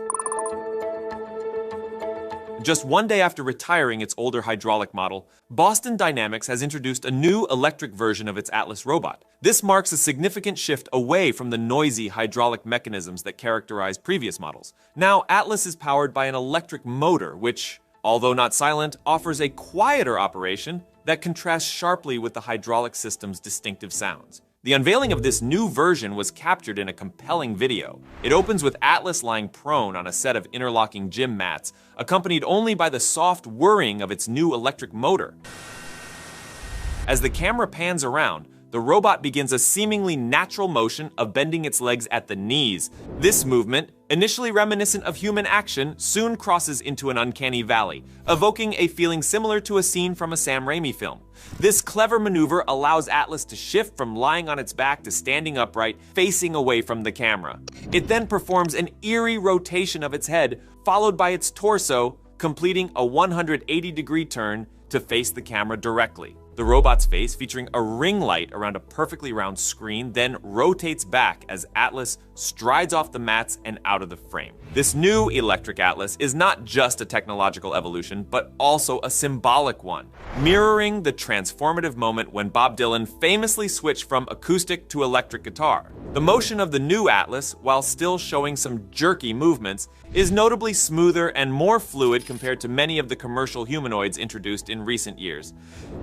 Just one day after retiring its older hydraulic model, Boston Dynamics has introduced a new electric version of its Atlas robot. This marks a significant shift away from the noisy hydraulic mechanisms that characterized previous models. Now, Atlas is powered by an electric motor, which, although not silent, offers a quieter operation that contrasts sharply with the hydraulic system's distinctive sounds. The unveiling of this new version was captured in a compelling video. It opens with Atlas lying prone on a set of interlocking gym mats, accompanied only by the soft whirring of its new electric motor. As the camera pans around, the robot begins a seemingly natural motion of bending its legs at the knees. This movement, initially reminiscent of human action, soon crosses into an uncanny valley, evoking a feeling similar to a scene from a Sam Raimi film. This clever maneuver allows Atlas to shift from lying on its back to standing upright, facing away from the camera. It then performs an eerie rotation of its head, followed by its torso, completing a 180-degree turn to face the camera directly. The robot's face, featuring a ring light around a perfectly round screen, then rotates back as Atlas strides off the mats and out of the frame. This new electric Atlas is not just a technological evolution, but also a symbolic one, mirroring the transformative moment when Bob Dylan famously switched from acoustic to electric guitar. The motion of the new Atlas, while still showing some jerky movements, is notably smoother and more fluid compared to many of the commercial humanoids introduced in recent years.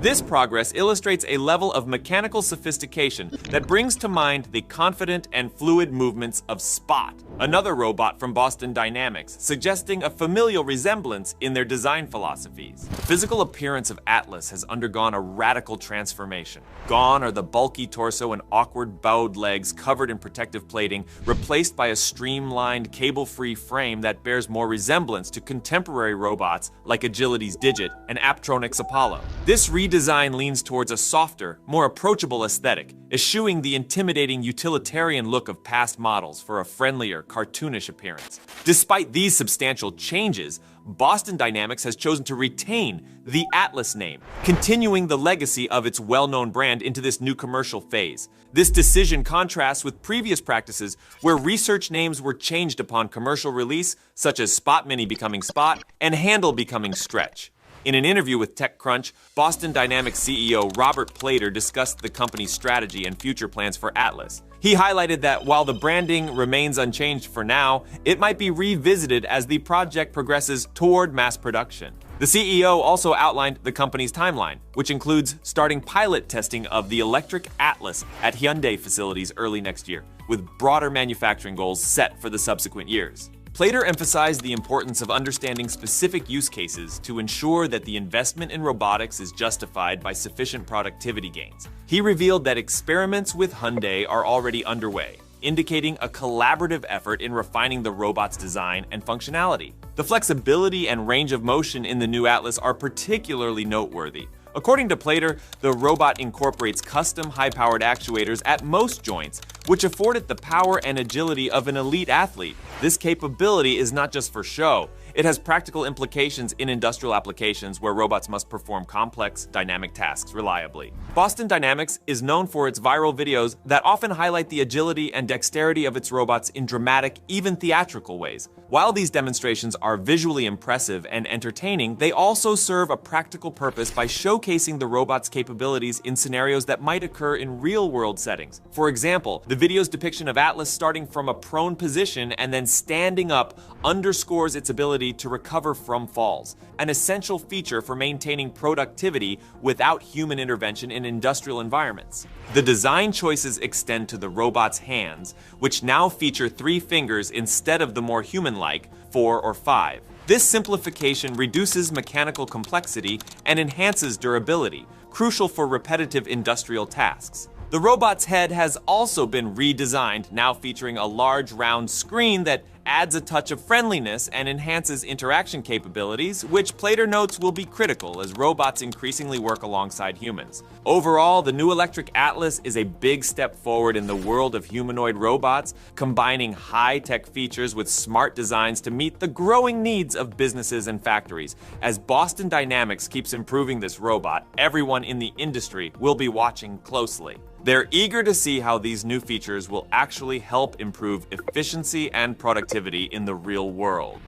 This progress illustrates a level of mechanical sophistication that brings to mind the confident and fluid movements of Spot, another robot from Boston Dynamics, suggesting a familial resemblance in their design philosophies. The physical appearance of Atlas has undergone a radical transformation. Gone are the bulky torso and awkward bowed legs covered in protective plating, replaced by a streamlined, cable-free frame that bears more resemblance to contemporary robots like Agility's Digit and Apptronic's Apollo. This redesign leans towards a softer, more approachable aesthetic, eschewing the intimidating utilitarian look of past models for a friendlier, cartoonish appearance. Despite these substantial changes, Boston Dynamics has chosen to retain the Atlas name, continuing the legacy of its well-known brand into this new commercial phase. This decision contrasts with previous practices where research names were changed upon commercial release, such as Spot Mini becoming Spot and Handle becoming Stretch. In an interview with TechCrunch, Boston Dynamics CEO Robert Plater discussed the company's strategy and future plans for Atlas. He highlighted that while the branding remains unchanged for now, it might be revisited as the project progresses toward mass production. The CEO also outlined the company's timeline, which includes starting pilot testing of the electric Atlas at Hyundai facilities early next year, with broader manufacturing goals set for the subsequent years. Plater emphasized the importance of understanding specific use cases to ensure that the investment in robotics is justified by sufficient productivity gains. He revealed that experiments with Hyundai are already underway, indicating a collaborative effort in refining the robot's design and functionality. The flexibility and range of motion in the new Atlas are particularly noteworthy. According to Plater, the robot incorporates custom high-powered actuators at most joints, which afford it the power and agility of an elite athlete. This capability is not just for show. It has practical implications in industrial applications where robots must perform complex, dynamic tasks reliably. Boston Dynamics is known for its viral videos that often highlight the agility and dexterity of its robots in dramatic, even theatrical ways. While these demonstrations are visually impressive and entertaining, they also serve a practical purpose by showcasing the robot's capabilities in scenarios that might occur in real-world settings. For example, the video's depiction of Atlas starting from a prone position and then standing up underscores its ability to recover from falls, an essential feature for maintaining productivity without human intervention in industrial environments. The design choices extend to the robot's hands, which now feature 3 fingers instead of the more human-like 4 or 5. This simplification reduces mechanical complexity and enhances durability, crucial for repetitive industrial tasks. The robot's head has also been redesigned, now featuring a large round screen that adds a touch of friendliness and enhances interaction capabilities, which Plater notes will be critical as robots increasingly work alongside humans. Overall, the new electric Atlas is a big step forward in the world of humanoid robots, combining high-tech features with smart designs to meet the growing needs of businesses and factories. As Boston Dynamics keeps improving this robot, everyone in the industry will be watching closely. They're eager to see how these new features will actually help improve efficiency and productivity in the real world.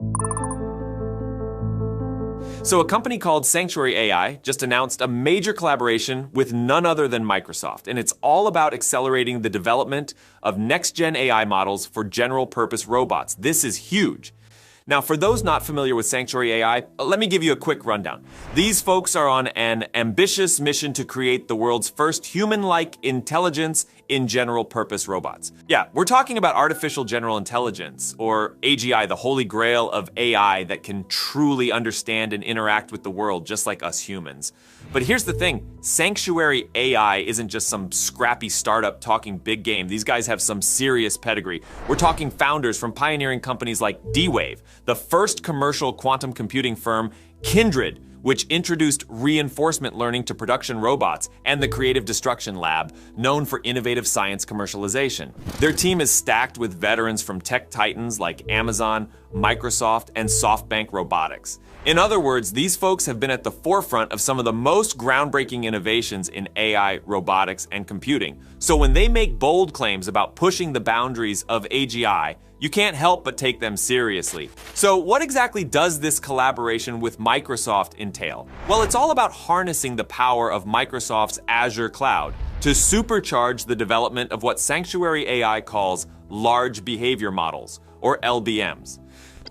So a company called Sanctuary AI just announced a major collaboration with none other than Microsoft, and it's all about accelerating the development of next-gen AI models for general-purpose robots. This is huge. Now, for those not familiar with Sanctuary AI, let me give you a quick rundown. These folks are on an ambitious mission to create the world's first human-like intelligence in general-purpose robots. Yeah, we're talking about artificial general intelligence, or AGI, the holy grail of AI that can truly understand and interact with the world just like us humans. But here's the thing, Sanctuary AI isn't just some scrappy startup talking big game. These guys have some serious pedigree. We're talking founders from pioneering companies like D-Wave, the first commercial quantum computing firm, Kindred, which introduced reinforcement learning to production robots, and the Creative Destruction Lab, known for innovative science commercialization. Their team is stacked with veterans from tech titans like Amazon, Microsoft, and SoftBank Robotics. In other words, these folks have been at the forefront of some of the most groundbreaking innovations in AI, robotics, and computing. So when they make bold claims about pushing the boundaries of AGI, you can't help but take them seriously. So what exactly does this collaboration with Microsoft entail? Well, it's all about harnessing the power of Microsoft's Azure cloud to supercharge the development of what Sanctuary AI calls large behavior models, or LBMs.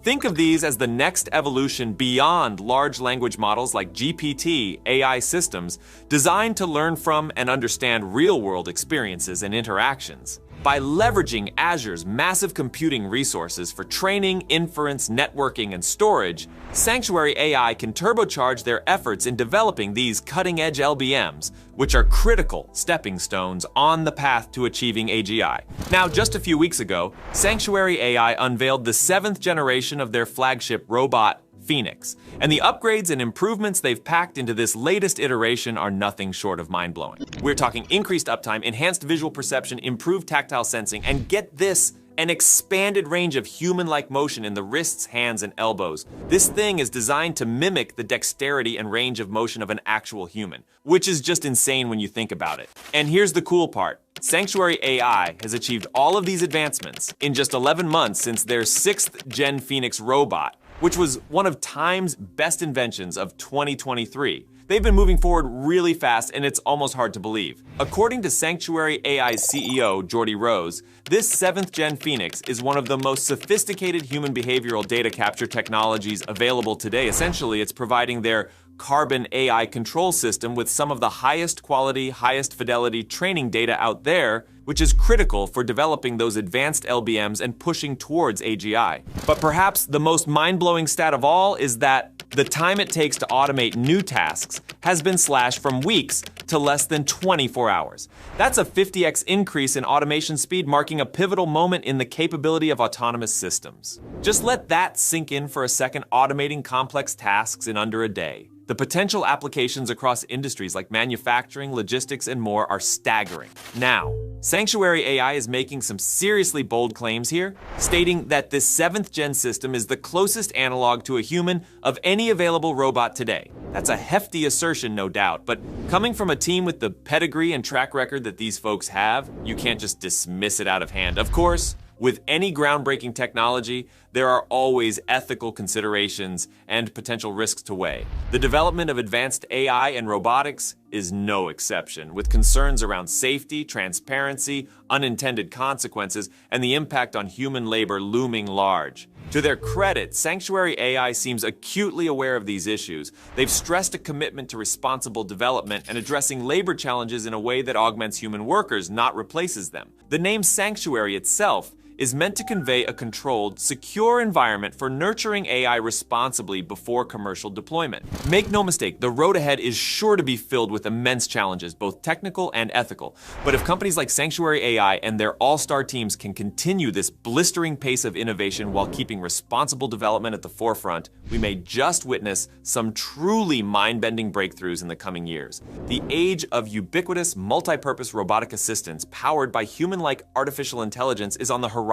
Think of these as the next evolution beyond large language models like GPT AI systems designed to learn from and understand real-world experiences and interactions. By leveraging Azure's massive computing resources for training, inference, networking, and storage, Sanctuary AI can turbocharge their efforts in developing these cutting-edge LBMs, which are critical stepping stones on the path to achieving AGI. Now, just a few weeks ago, Sanctuary AI unveiled the 7th generation of their flagship robot, Phoenix, and the upgrades and improvements they've packed into this latest iteration are nothing short of mind-blowing. We're talking increased uptime, enhanced visual perception, improved tactile sensing, and get this, an expanded range of human-like motion in the wrists, hands, and elbows. This thing is designed to mimic the dexterity and range of motion of an actual human, which is just insane when you think about it. And here's the cool part. Sanctuary AI has achieved all of these advancements in just 11 months since their 6th Gen Phoenix robot, which was one of Time's best inventions of 2023. They've been moving forward really fast, and it's almost hard to believe. According to Sanctuary AI's CEO, Jordy Rose, this 7th Gen Phoenix is one of the most sophisticated human behavioral data capture technologies available today. Essentially, it's providing their Carbon AI control system with some of the highest quality, highest fidelity training data out there, which is critical for developing those advanced LBMs and pushing towards AGI. But perhaps the most mind-blowing stat of all is that the time it takes to automate new tasks has been slashed from weeks to less than 24 hours. That's a 50x increase in automation speed, marking a pivotal moment in the capability of autonomous systems. Just let that sink in for a second, automating complex tasks in under a day. The potential applications across industries like manufacturing, logistics, and more are staggering. Now, Sanctuary AI is making some seriously bold claims here, stating that this 7th Gen system is the closest analog to a human of any available robot today. That's a hefty assertion, no doubt, but coming from a team with the pedigree and track record that these folks have, you can't just dismiss it out of hand. Of course, with any groundbreaking technology, there are always ethical considerations and potential risks to weigh. The development of advanced AI and robotics is no exception, with concerns around safety, transparency, unintended consequences, and the impact on human labor looming large. To their credit, Sanctuary AI seems acutely aware of these issues. They've stressed a commitment to responsible development and addressing labor challenges in a way that augments human workers, not replaces them. The name Sanctuary itself is meant to convey a controlled, secure environment for nurturing AI responsibly before commercial deployment. Make no mistake, the road ahead is sure to be filled with immense challenges, both technical and ethical. But if companies like Sanctuary AI and their all-star teams can continue this blistering pace of innovation while keeping responsible development at the forefront, we may just witness some truly mind-bending breakthroughs in the coming years. The age of ubiquitous, multi-purpose robotic assistants powered by human-like artificial intelligence is on the horizon,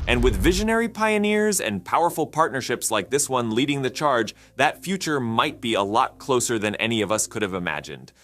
and with visionary pioneers and powerful partnerships like this one leading the charge, that future might be a lot closer than any of us could have imagined.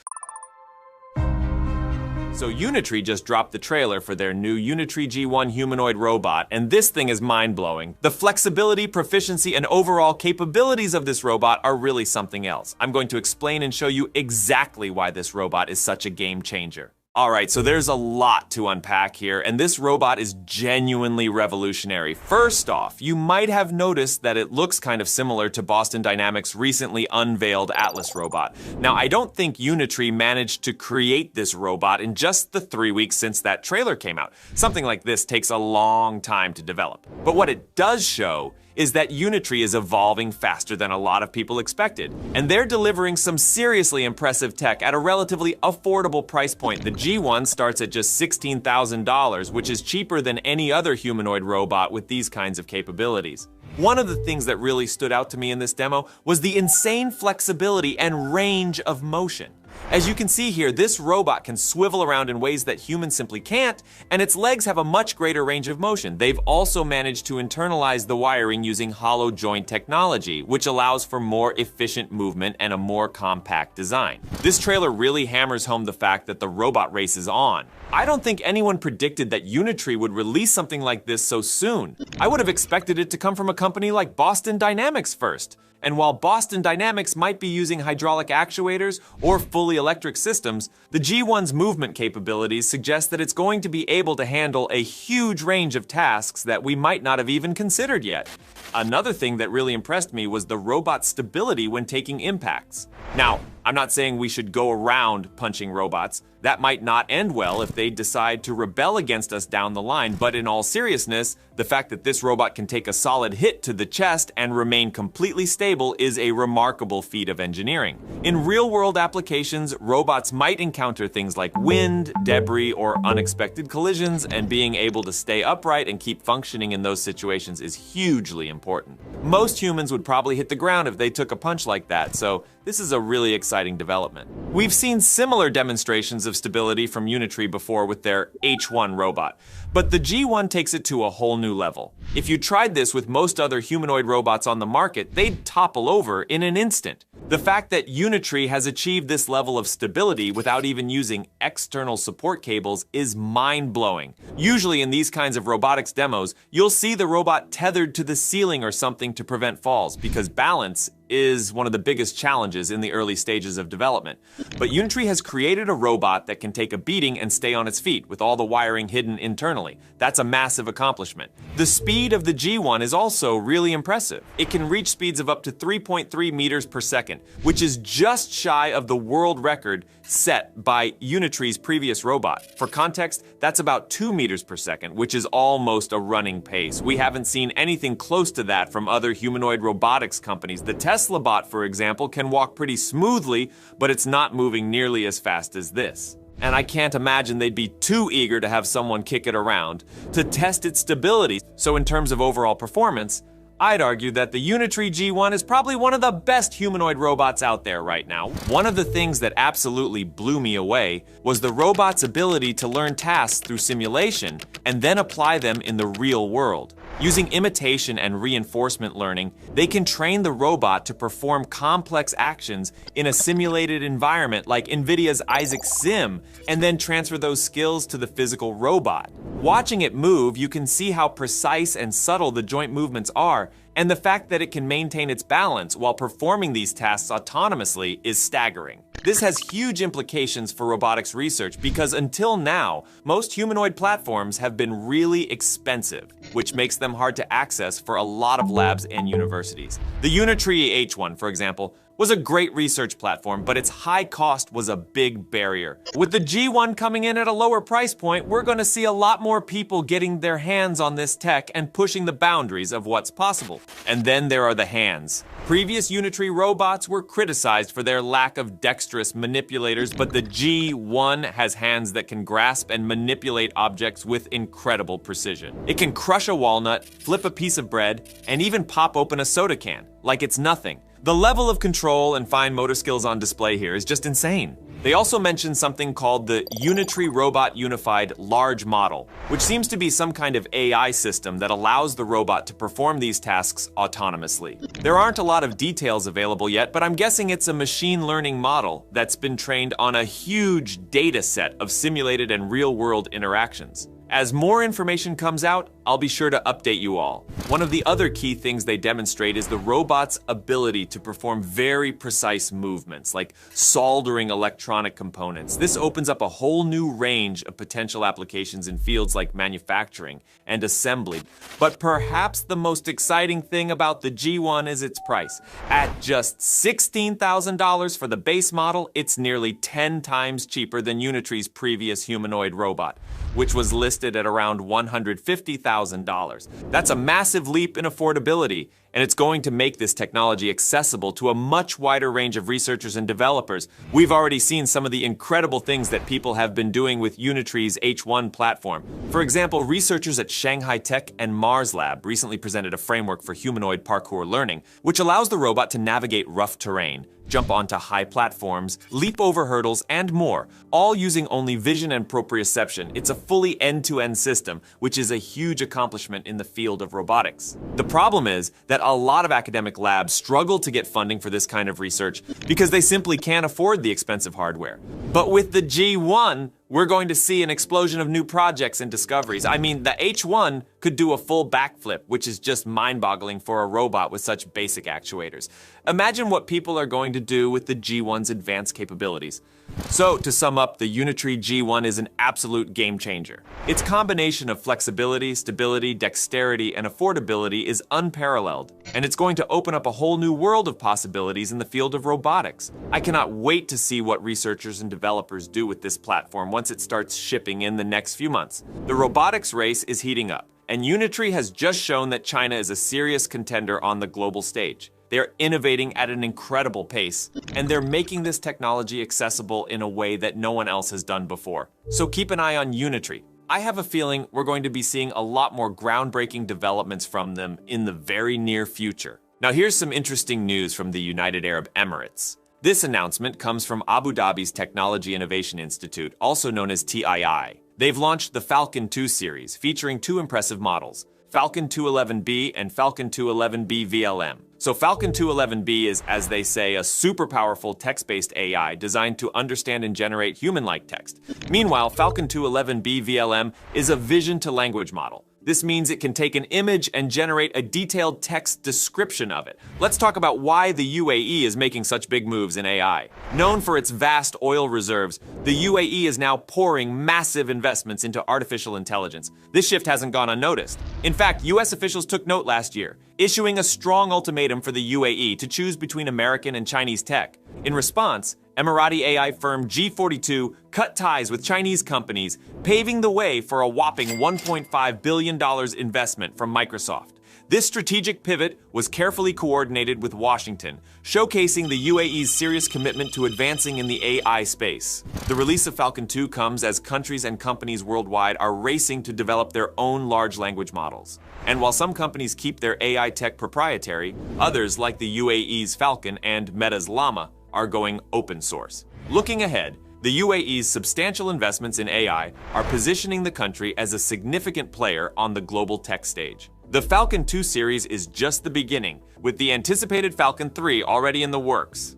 So Unitree just dropped the trailer for their new Unitree G1 humanoid robot, and this thing is mind-blowing. The flexibility, proficiency, and overall capabilities of this robot are really something else. I'm going to explain and show you exactly why this robot is such a game changer. Alright, so there's a lot to unpack here, and this robot is genuinely revolutionary. First off, you might have noticed that it looks kind of similar to Boston Dynamics' recently unveiled Atlas robot. Now, I don't think Unitree managed to create this robot in just the 3 weeks since that trailer came out. Something like this takes a long time to develop. But what it does show is that Unitree is evolving faster than a lot of people expected. And they're delivering some seriously impressive tech at a relatively affordable price point. The G1 starts at just $16,000, which is cheaper than any other humanoid robot with these kinds of capabilities. One of the things that really stood out to me in this demo was the insane flexibility and range of motion. As you can see here, this robot can swivel around in ways that humans simply can't, and its legs have a much greater range of motion. They've also managed to internalize the wiring using hollow joint technology, which allows for more efficient movement and a more compact design. This trailer really hammers home the fact that the robot race is on. I don't think anyone predicted that Unitree would release something like this so soon. I would have expected it to come from a company like Boston Dynamics first. And while Boston Dynamics might be using hydraulic actuators or fully electric systems, the G1's movement capabilities suggest that it's going to be able to handle a huge range of tasks that we might not have even considered yet. Another thing that really impressed me was the robot's stability when taking impacts. Now, I'm not saying we should go around punching robots. That might not end well if they decide to rebel against us down the line, but in all seriousness, the fact that this robot can take a solid hit to the chest and remain completely stable is a remarkable feat of engineering. In real-world applications, robots might encounter things like wind, debris, or unexpected collisions, and being able to stay upright and keep functioning in those situations is hugely important. Most humans would probably hit the ground if they took a punch like that, so this is a really exciting development. We've seen similar demonstrations of stability from Unitree before with their H1 robot, but the G1 takes it to a whole new level. If you tried this with most other humanoid robots on the market, they'd topple over in an instant. The fact that Unitree has achieved this level of stability without even using external support cables is mind-blowing. Usually in these kinds of robotics demos, you'll see the robot tethered to the ceiling or something to prevent falls, because balance is one of the biggest challenges in the early stages of development. But Unitree has created a robot that can take a beating and stay on its feet with all the wiring hidden internally. That's a massive accomplishment. The speed of the G1 is also really impressive. It can reach speeds of up to 3.3 meters per second, which is just shy of the world record set by Unitree's previous robot. For context, that's about 2 meters per second, which is almost a running pace. We haven't seen anything close to that from other humanoid robotics companies. The Tesla bot, for example, can walk pretty smoothly, but it's not moving nearly as fast as this. And I can't imagine they'd be too eager to have someone kick it around to test its stability. So in terms of overall performance, I'd argue that the Unitree G1 is probably one of the best humanoid robots out there right now. One of the things that absolutely blew me away was the robot's ability to learn tasks through simulation and then apply them in the real world. Using imitation and reinforcement learning, they can train the robot to perform complex actions in a simulated environment like NVIDIA's Isaac Sim, and then transfer those skills to the physical robot. Watching it move, you can see how precise and subtle the joint movements are, and the fact that it can maintain its balance while performing these tasks autonomously is staggering. This has huge implications for robotics research because until now, most humanoid platforms have been really expensive, which makes them hard to access for a lot of labs and universities. The Unitree H1, for example, was a great research platform, but its high cost was a big barrier. With the G1 coming in at a lower price point, we're going to see a lot more people getting their hands on this tech and pushing the boundaries of what's possible. And then there are the hands. Previous Unitree robots were criticized for their lack of dexterous manipulators, but the G1 has hands that can grasp and manipulate objects with incredible precision. It can crush a walnut, flip a piece of bread, and even pop open a soda can, like it's nothing. The level of control and fine motor skills on display here is just insane. They also mentioned something called the Unitree Robot Unified Large Model, which seems to be some kind of AI system that allows the robot to perform these tasks autonomously. There aren't a lot of details available yet, but I'm guessing it's a machine learning model that's been trained on a huge data set of simulated and real-world interactions. As more information comes out, I'll be sure to update you all. One of the other key things they demonstrate is the robot's ability to perform very precise movements, like soldering electronic components. This opens up a whole new range of potential applications in fields like manufacturing and assembly. But perhaps the most exciting thing about the G1 is its price. At just $16,000 for the base model, it's nearly 10 times cheaper than Unitree's previous humanoid robot, which was listed at around $150,000 $10,000. That's a massive leap in affordability, and it's going to make this technology accessible to a much wider range of researchers and developers. We've already seen some of the incredible things that people have been doing with Unitree's H1 platform. For example, researchers at Shanghai Tech and Mars Lab recently presented a framework for humanoid parkour learning, which allows the robot to navigate rough terrain, jump onto high platforms, leap over hurdles, and more, all using only vision and proprioception. It's a fully end-to-end system, which is a huge accomplishment in the field of robotics. The problem is that a lot of academic labs struggle to get funding for this kind of research because they simply can't afford the expensive hardware. But with the G1, we're going to see an explosion of new projects and discoveries. I mean, the H1 could do a full backflip, which is just mind-boggling for a robot with such basic actuators. Imagine what people are going to do with the G1's advanced capabilities. So, to sum up, the Unitree G1 is an absolute game changer. Its combination of flexibility, stability, dexterity, and affordability is unparalleled, and it's going to open up a whole new world of possibilities in the field of robotics. I cannot wait to see what researchers and developers do with this platform once it starts shipping in the next few months. The robotics race is heating up, and Unitree has just shown that China is a serious contender on the global stage. They're innovating at an incredible pace, and they're making this technology accessible in a way that no one else has done before. So keep an eye on Unitree. I have a feeling we're going to be seeing a lot more groundbreaking developments from them in the very near future. Now here's some interesting news from the United Arab Emirates. This announcement comes from Abu Dhabi's Technology Innovation Institute, also known as TII. They've launched the Falcon 2 series, featuring two impressive models, Falcon 211B and Falcon 211B VLM. So Falcon 211B is, as they say, a super powerful text-based AI designed to understand and generate human-like text. Meanwhile, Falcon 211B VLM is a vision-to-language model. This means it can take an image and generate a detailed text description of it. Let's talk about why the UAE is making such big moves in AI. Known for its vast oil reserves, the UAE is now pouring massive investments into artificial intelligence. This shift hasn't gone unnoticed. In fact, US officials took note last year, issuing a strong ultimatum for the UAE to choose between American and Chinese tech. In response, Emirati AI firm G42 cut ties with Chinese companies, paving the way for a whopping $1.5 billion investment from Microsoft. This strategic pivot was carefully coordinated with Washington, showcasing the UAE's serious commitment to advancing in the AI space. The release of Falcon 2 comes as countries and companies worldwide are racing to develop their own large language models. And while some companies keep their AI tech proprietary, others, like the UAE's Falcon and Meta's Llama, are going open source. Looking ahead, the UAE's substantial investments in AI are positioning the country as a significant player on the global tech stage. The Falcon 2 series is just the beginning, with the anticipated Falcon 3 already in the works.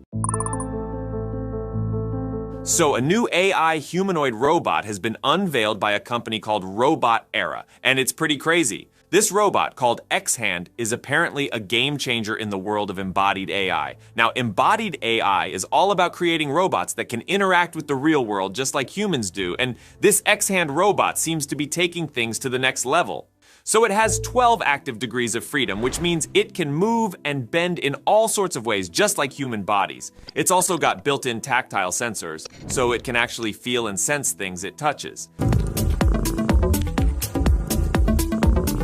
So a new AI humanoid robot has been unveiled by a company called Robot Era, and it's pretty crazy. This robot, called X-Hand, is apparently a game changer in the world of embodied AI. Now, embodied AI is all about creating robots that can interact with the real world just like humans do, and this X-Hand robot seems to be taking things to the next level. So it has 12 active degrees of freedom, which means it can move and bend in all sorts of ways, just like human bodies. It's also got built-in tactile sensors, so it can actually feel and sense things it touches.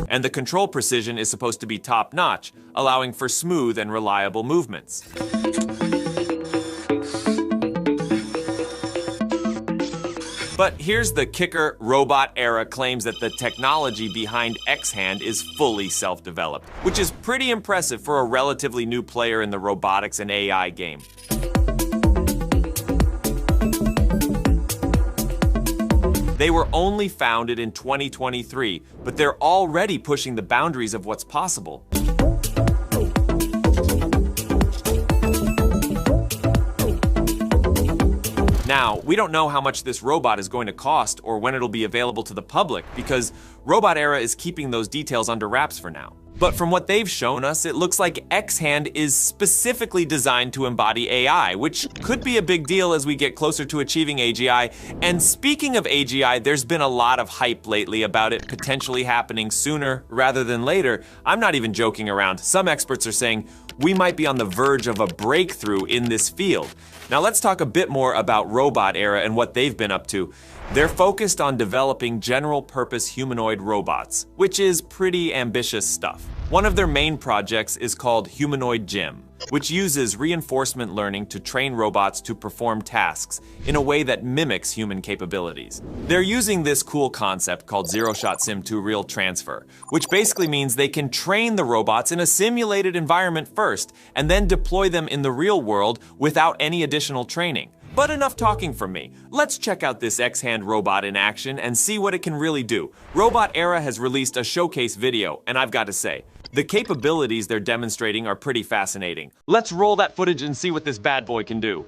And the control precision is supposed to be top-notch, allowing for smooth and reliable movements. But here's the kicker: Robot Era claims that the technology behind X-Hand is fully self-developed, which is pretty impressive for a relatively new player in the robotics and AI game. They were only founded in 2023, but they're already pushing the boundaries of what's possible. Now, we don't know how much this robot is going to cost or when it'll be available to the public, because Robot Era is keeping those details under wraps for now. But from what they've shown us, it looks like X-Hand is specifically designed to embody AI, which could be a big deal as we get closer to achieving AGI. And speaking of AGI, there's been a lot of hype lately about it potentially happening sooner rather than later. I'm not even joking around. Some experts are saying We might be on the verge of a breakthrough in this field. Now let's talk a bit more about Robot Era and what they've been up to. They're focused on developing general-purpose humanoid robots, which is pretty ambitious stuff. One of their main projects is called Humanoid Gym, which uses reinforcement learning to train robots to perform tasks in a way that mimics human capabilities. They're using this cool concept called zero-shot sim to real transfer, which basically means they can train the robots in a simulated environment first and then deploy them in the real world without any additional training. But enough talking from me. Let's check out this X-Hand robot in action and see what it can really do. Robot Era has released a showcase video, and I've got to say, the capabilities they're demonstrating are pretty fascinating. Let's roll that footage and see what this bad boy can do.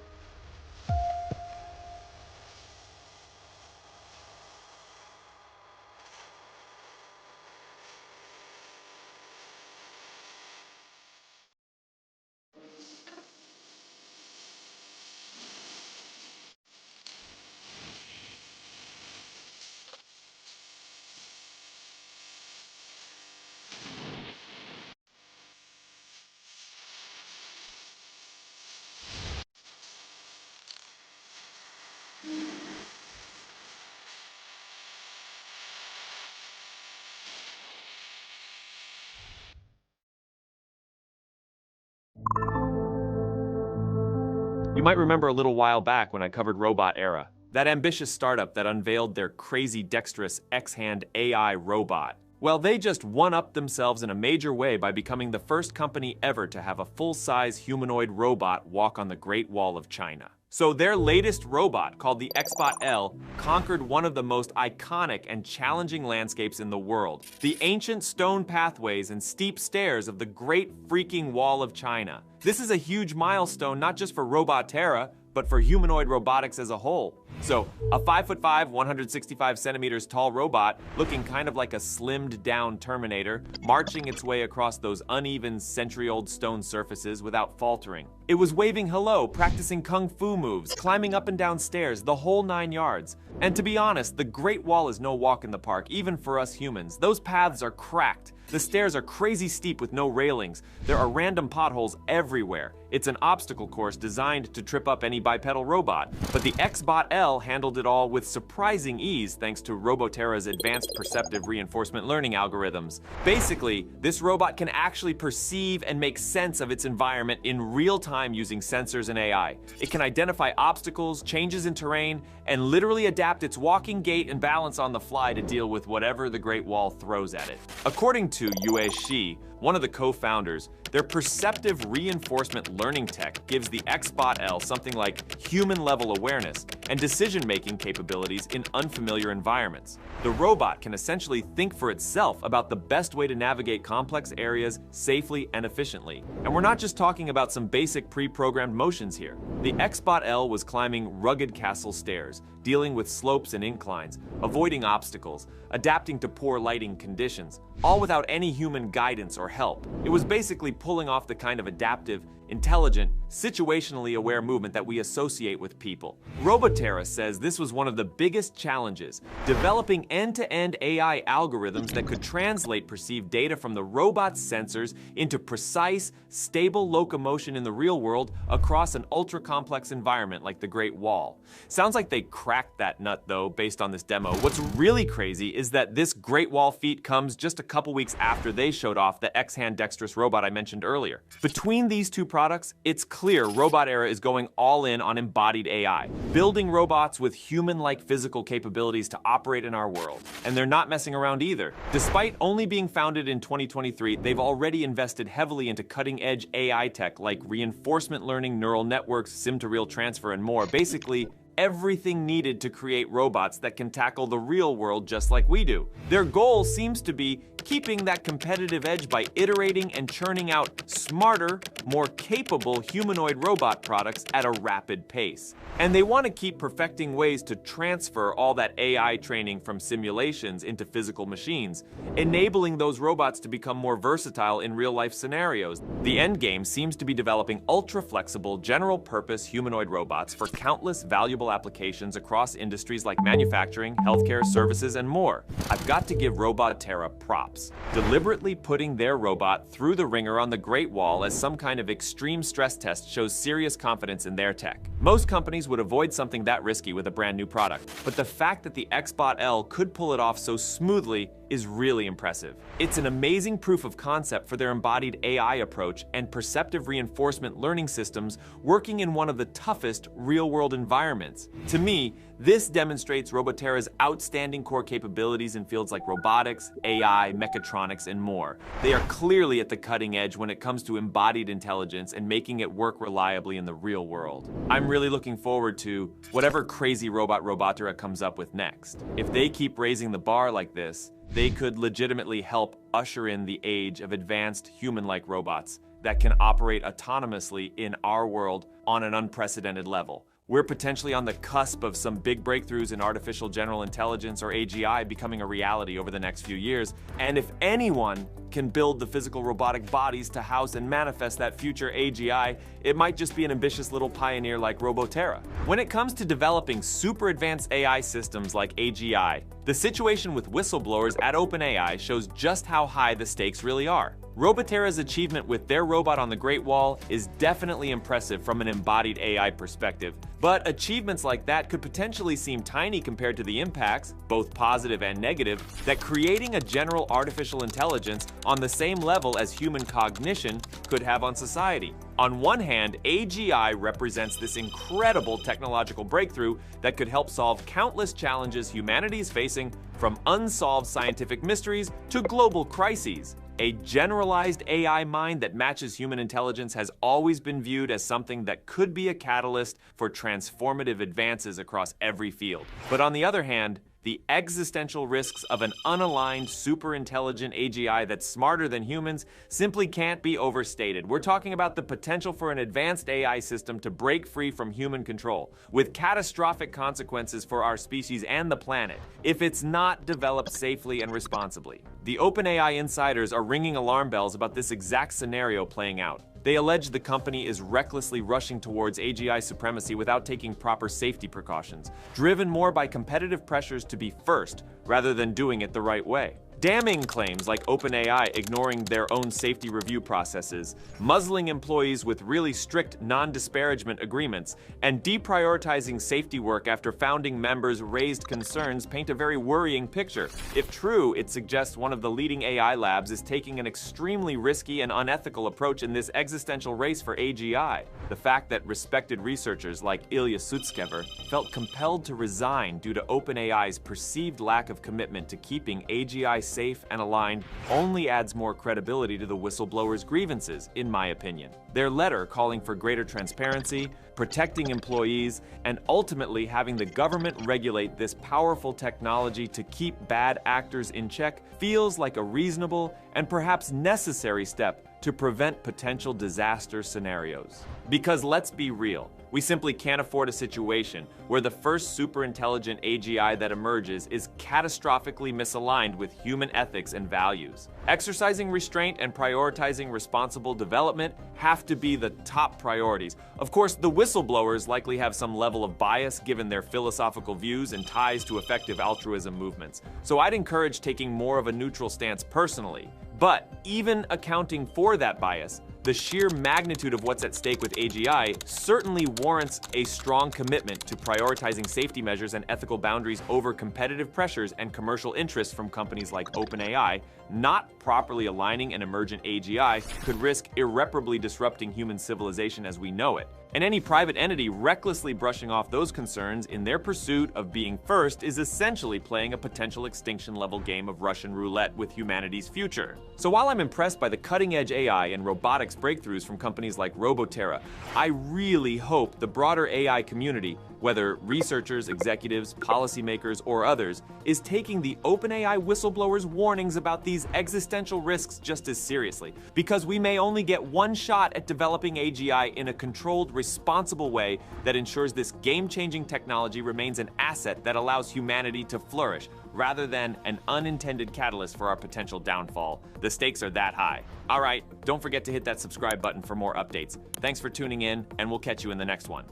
You might remember a little while back when I covered Robot Era, that ambitious startup that unveiled their crazy dexterous X-Hand AI robot. Well, they just one-upped themselves in a major way by becoming the first company ever to have a full-size humanoid robot walk on the Great Wall of China. So their latest robot, called the XBot L, conquered one of the most iconic and challenging landscapes in the world, the ancient stone pathways and steep stairs of the Great Freaking Wall of China. This is a huge milestone not just for Robot Terra, but for humanoid robotics as a whole. So, a 5'5", 165 centimeters tall robot, looking kind of like a slimmed down Terminator, marching its way across those uneven century-old stone surfaces without faltering. It was waving hello, practicing kung fu moves, climbing up and down stairs, the whole 9 yards. And to be honest, the Great Wall is no walk in the park, even for us humans. Those paths are cracked. The stairs are crazy steep with no railings. There are random potholes everywhere. It's an obstacle course designed to trip up any bipedal robot. But the XBot L handled it all with surprising ease thanks to Roboterra's advanced perceptive reinforcement learning algorithms. Basically, this robot can actually perceive and make sense of its environment in real time using sensors and AI. It can identify obstacles, changes in terrain, and literally adapt its walking gait and balance on the fly to deal with whatever the Great Wall throws at it. According to Yue Shi, one of the co-founders, their perceptive reinforcement learning tech gives the XBot L something like human-level awareness and decision-making capabilities in unfamiliar environments. The robot can essentially think for itself about the best way to navigate complex areas safely and efficiently. And we're not just talking about some basic pre-programmed motions here. The XBot L was climbing rugged castle stairs, dealing with slopes and inclines, avoiding obstacles, adapting to poor lighting conditions, all without any human guidance or help. It was basically pulling off the kind of adaptive, intelligent, situationally aware movement that we associate with people. Roboterra says this was one of the biggest challenges, developing end-to-end AI algorithms that could translate perceived data from the robot's sensors into precise, stable locomotion in the real world across an ultra-complex environment like the Great Wall. Sounds like they cracked that nut though, based on this demo. What's really crazy is that this Great Wall feat comes just a couple weeks after they showed off the X-Hand dexterous robot I mentioned earlier. Between these two products, it's clear Robot Era is going all in on embodied AI, building robots with human-like physical capabilities to operate in our world. And they're not messing around either. Despite only being founded in 2023, they've already invested heavily into cutting-edge AI tech like reinforcement learning, neural networks, sim-to-real transfer, and more. Basically, everything needed to create robots that can tackle the real world just like we do. Their goal seems to be keeping that competitive edge by iterating and churning out smarter, more capable humanoid robot products at a rapid pace. And they want to keep perfecting ways to transfer all that AI training from simulations into physical machines, enabling those robots to become more versatile in real-life scenarios. The end game seems to be developing ultra-flexible, general-purpose humanoid robots for countless valuable applications across industries like manufacturing, healthcare, services, and more. I've got to give Robot Terra props. steps, deliberately putting their robot through the ringer on the Great Wall as some kind of extreme stress test shows serious confidence in their tech. Most companies would avoid something that risky with a brand new product, but the fact that the XBot L could pull it off so smoothly is really impressive. It's an amazing proof of concept for their embodied AI approach and perceptive reinforcement learning systems working in one of the toughest real-world environments. To me, this demonstrates Roboterra's outstanding core capabilities in fields like robotics, AI, mechatronics, and more. They are clearly at the cutting edge when it comes to embodied intelligence and making it work reliably in the real world. I'm really looking forward to whatever crazy robot Roboterra comes up with next. If they keep raising the bar like this, they could legitimately help usher in the age of advanced human-like robots that can operate autonomously in our world on an unprecedented level. We're potentially on the cusp of some big breakthroughs in artificial general intelligence, or AGI, becoming a reality over the next few years. And if anyone can build the physical robotic bodies to house and manifest that future AGI, it might just be an ambitious little pioneer like Roboterra. When it comes to developing super advanced AI systems like AGI, the situation with whistleblowers at OpenAI shows just how high the stakes really are. Roboterra's achievement with their robot on the Great Wall is definitely impressive from an embodied AI perspective, but achievements like that could potentially seem tiny compared to the impacts, both positive and negative, that creating a general artificial intelligence on the same level as human cognition could have on society. On one hand, AGI represents this incredible technological breakthrough that could help solve countless challenges humanity is facing, from unsolved scientific mysteries to global crises. A generalized AI mind that matches human intelligence has always been viewed as something that could be a catalyst for transformative advances across every field. But on the other hand, the existential risks of an unaligned, super-intelligent AGI that's smarter than humans simply can't be overstated. We're talking about the potential for an advanced AI system to break free from human control, with catastrophic consequences for our species and the planet, if it's not developed safely and responsibly. The OpenAI insiders are ringing alarm bells about this exact scenario playing out. They allege the company is recklessly rushing towards AGI supremacy without taking proper safety precautions, driven more by competitive pressures to be first rather than doing it the right way. Damning claims like OpenAI ignoring their own safety review processes, muzzling employees with really strict non-disparagement agreements, and deprioritizing safety work after founding members raised concerns paint a very worrying picture. If true, it suggests one of the leading AI labs is taking an extremely risky and unethical approach in this existential race for AGI. The fact that respected researchers like Ilya Sutskever felt compelled to resign due to OpenAI's perceived lack of commitment to keeping AGI safe and aligned only adds more credibility to the whistleblowers' grievances, in my opinion. Their letter calling for greater transparency, protecting employees, and ultimately having the government regulate this powerful technology to keep bad actors in check feels like a reasonable and perhaps necessary step to prevent potential disaster scenarios. Because let's be real, we simply can't afford a situation where the first super-intelligent AGI that emerges is catastrophically misaligned with human ethics and values. Exercising restraint and prioritizing responsible development have to be the top priorities. Of course, the whistleblowers likely have some level of bias given their philosophical views and ties to effective altruism movements, so I'd encourage taking more of a neutral stance personally. But even accounting for that bias, the sheer magnitude of what's at stake with AGI certainly warrants a strong commitment to prioritizing safety measures and ethical boundaries over competitive pressures and commercial interests from companies like OpenAI. Not properly aligning an emergent AGI could risk irreparably disrupting human civilization as we know it. And any private entity recklessly brushing off those concerns in their pursuit of being first is essentially playing a potential extinction-level game of Russian roulette with humanity's future. So while I'm impressed by the cutting-edge AI and robotics breakthroughs from companies like Roboterra, I really hope the broader AI community, whether researchers, executives, policymakers, or others, is taking the OpenAI whistleblowers' warnings about these existential risks just as seriously, because we may only get one shot at developing AGI in a controlled, responsible way that ensures this game-changing technology remains an asset that allows humanity to flourish, rather than an unintended catalyst for our potential downfall. The stakes are that high. All right, don't forget to hit that subscribe button for more updates. Thanks for tuning in, and we'll catch you in the next one.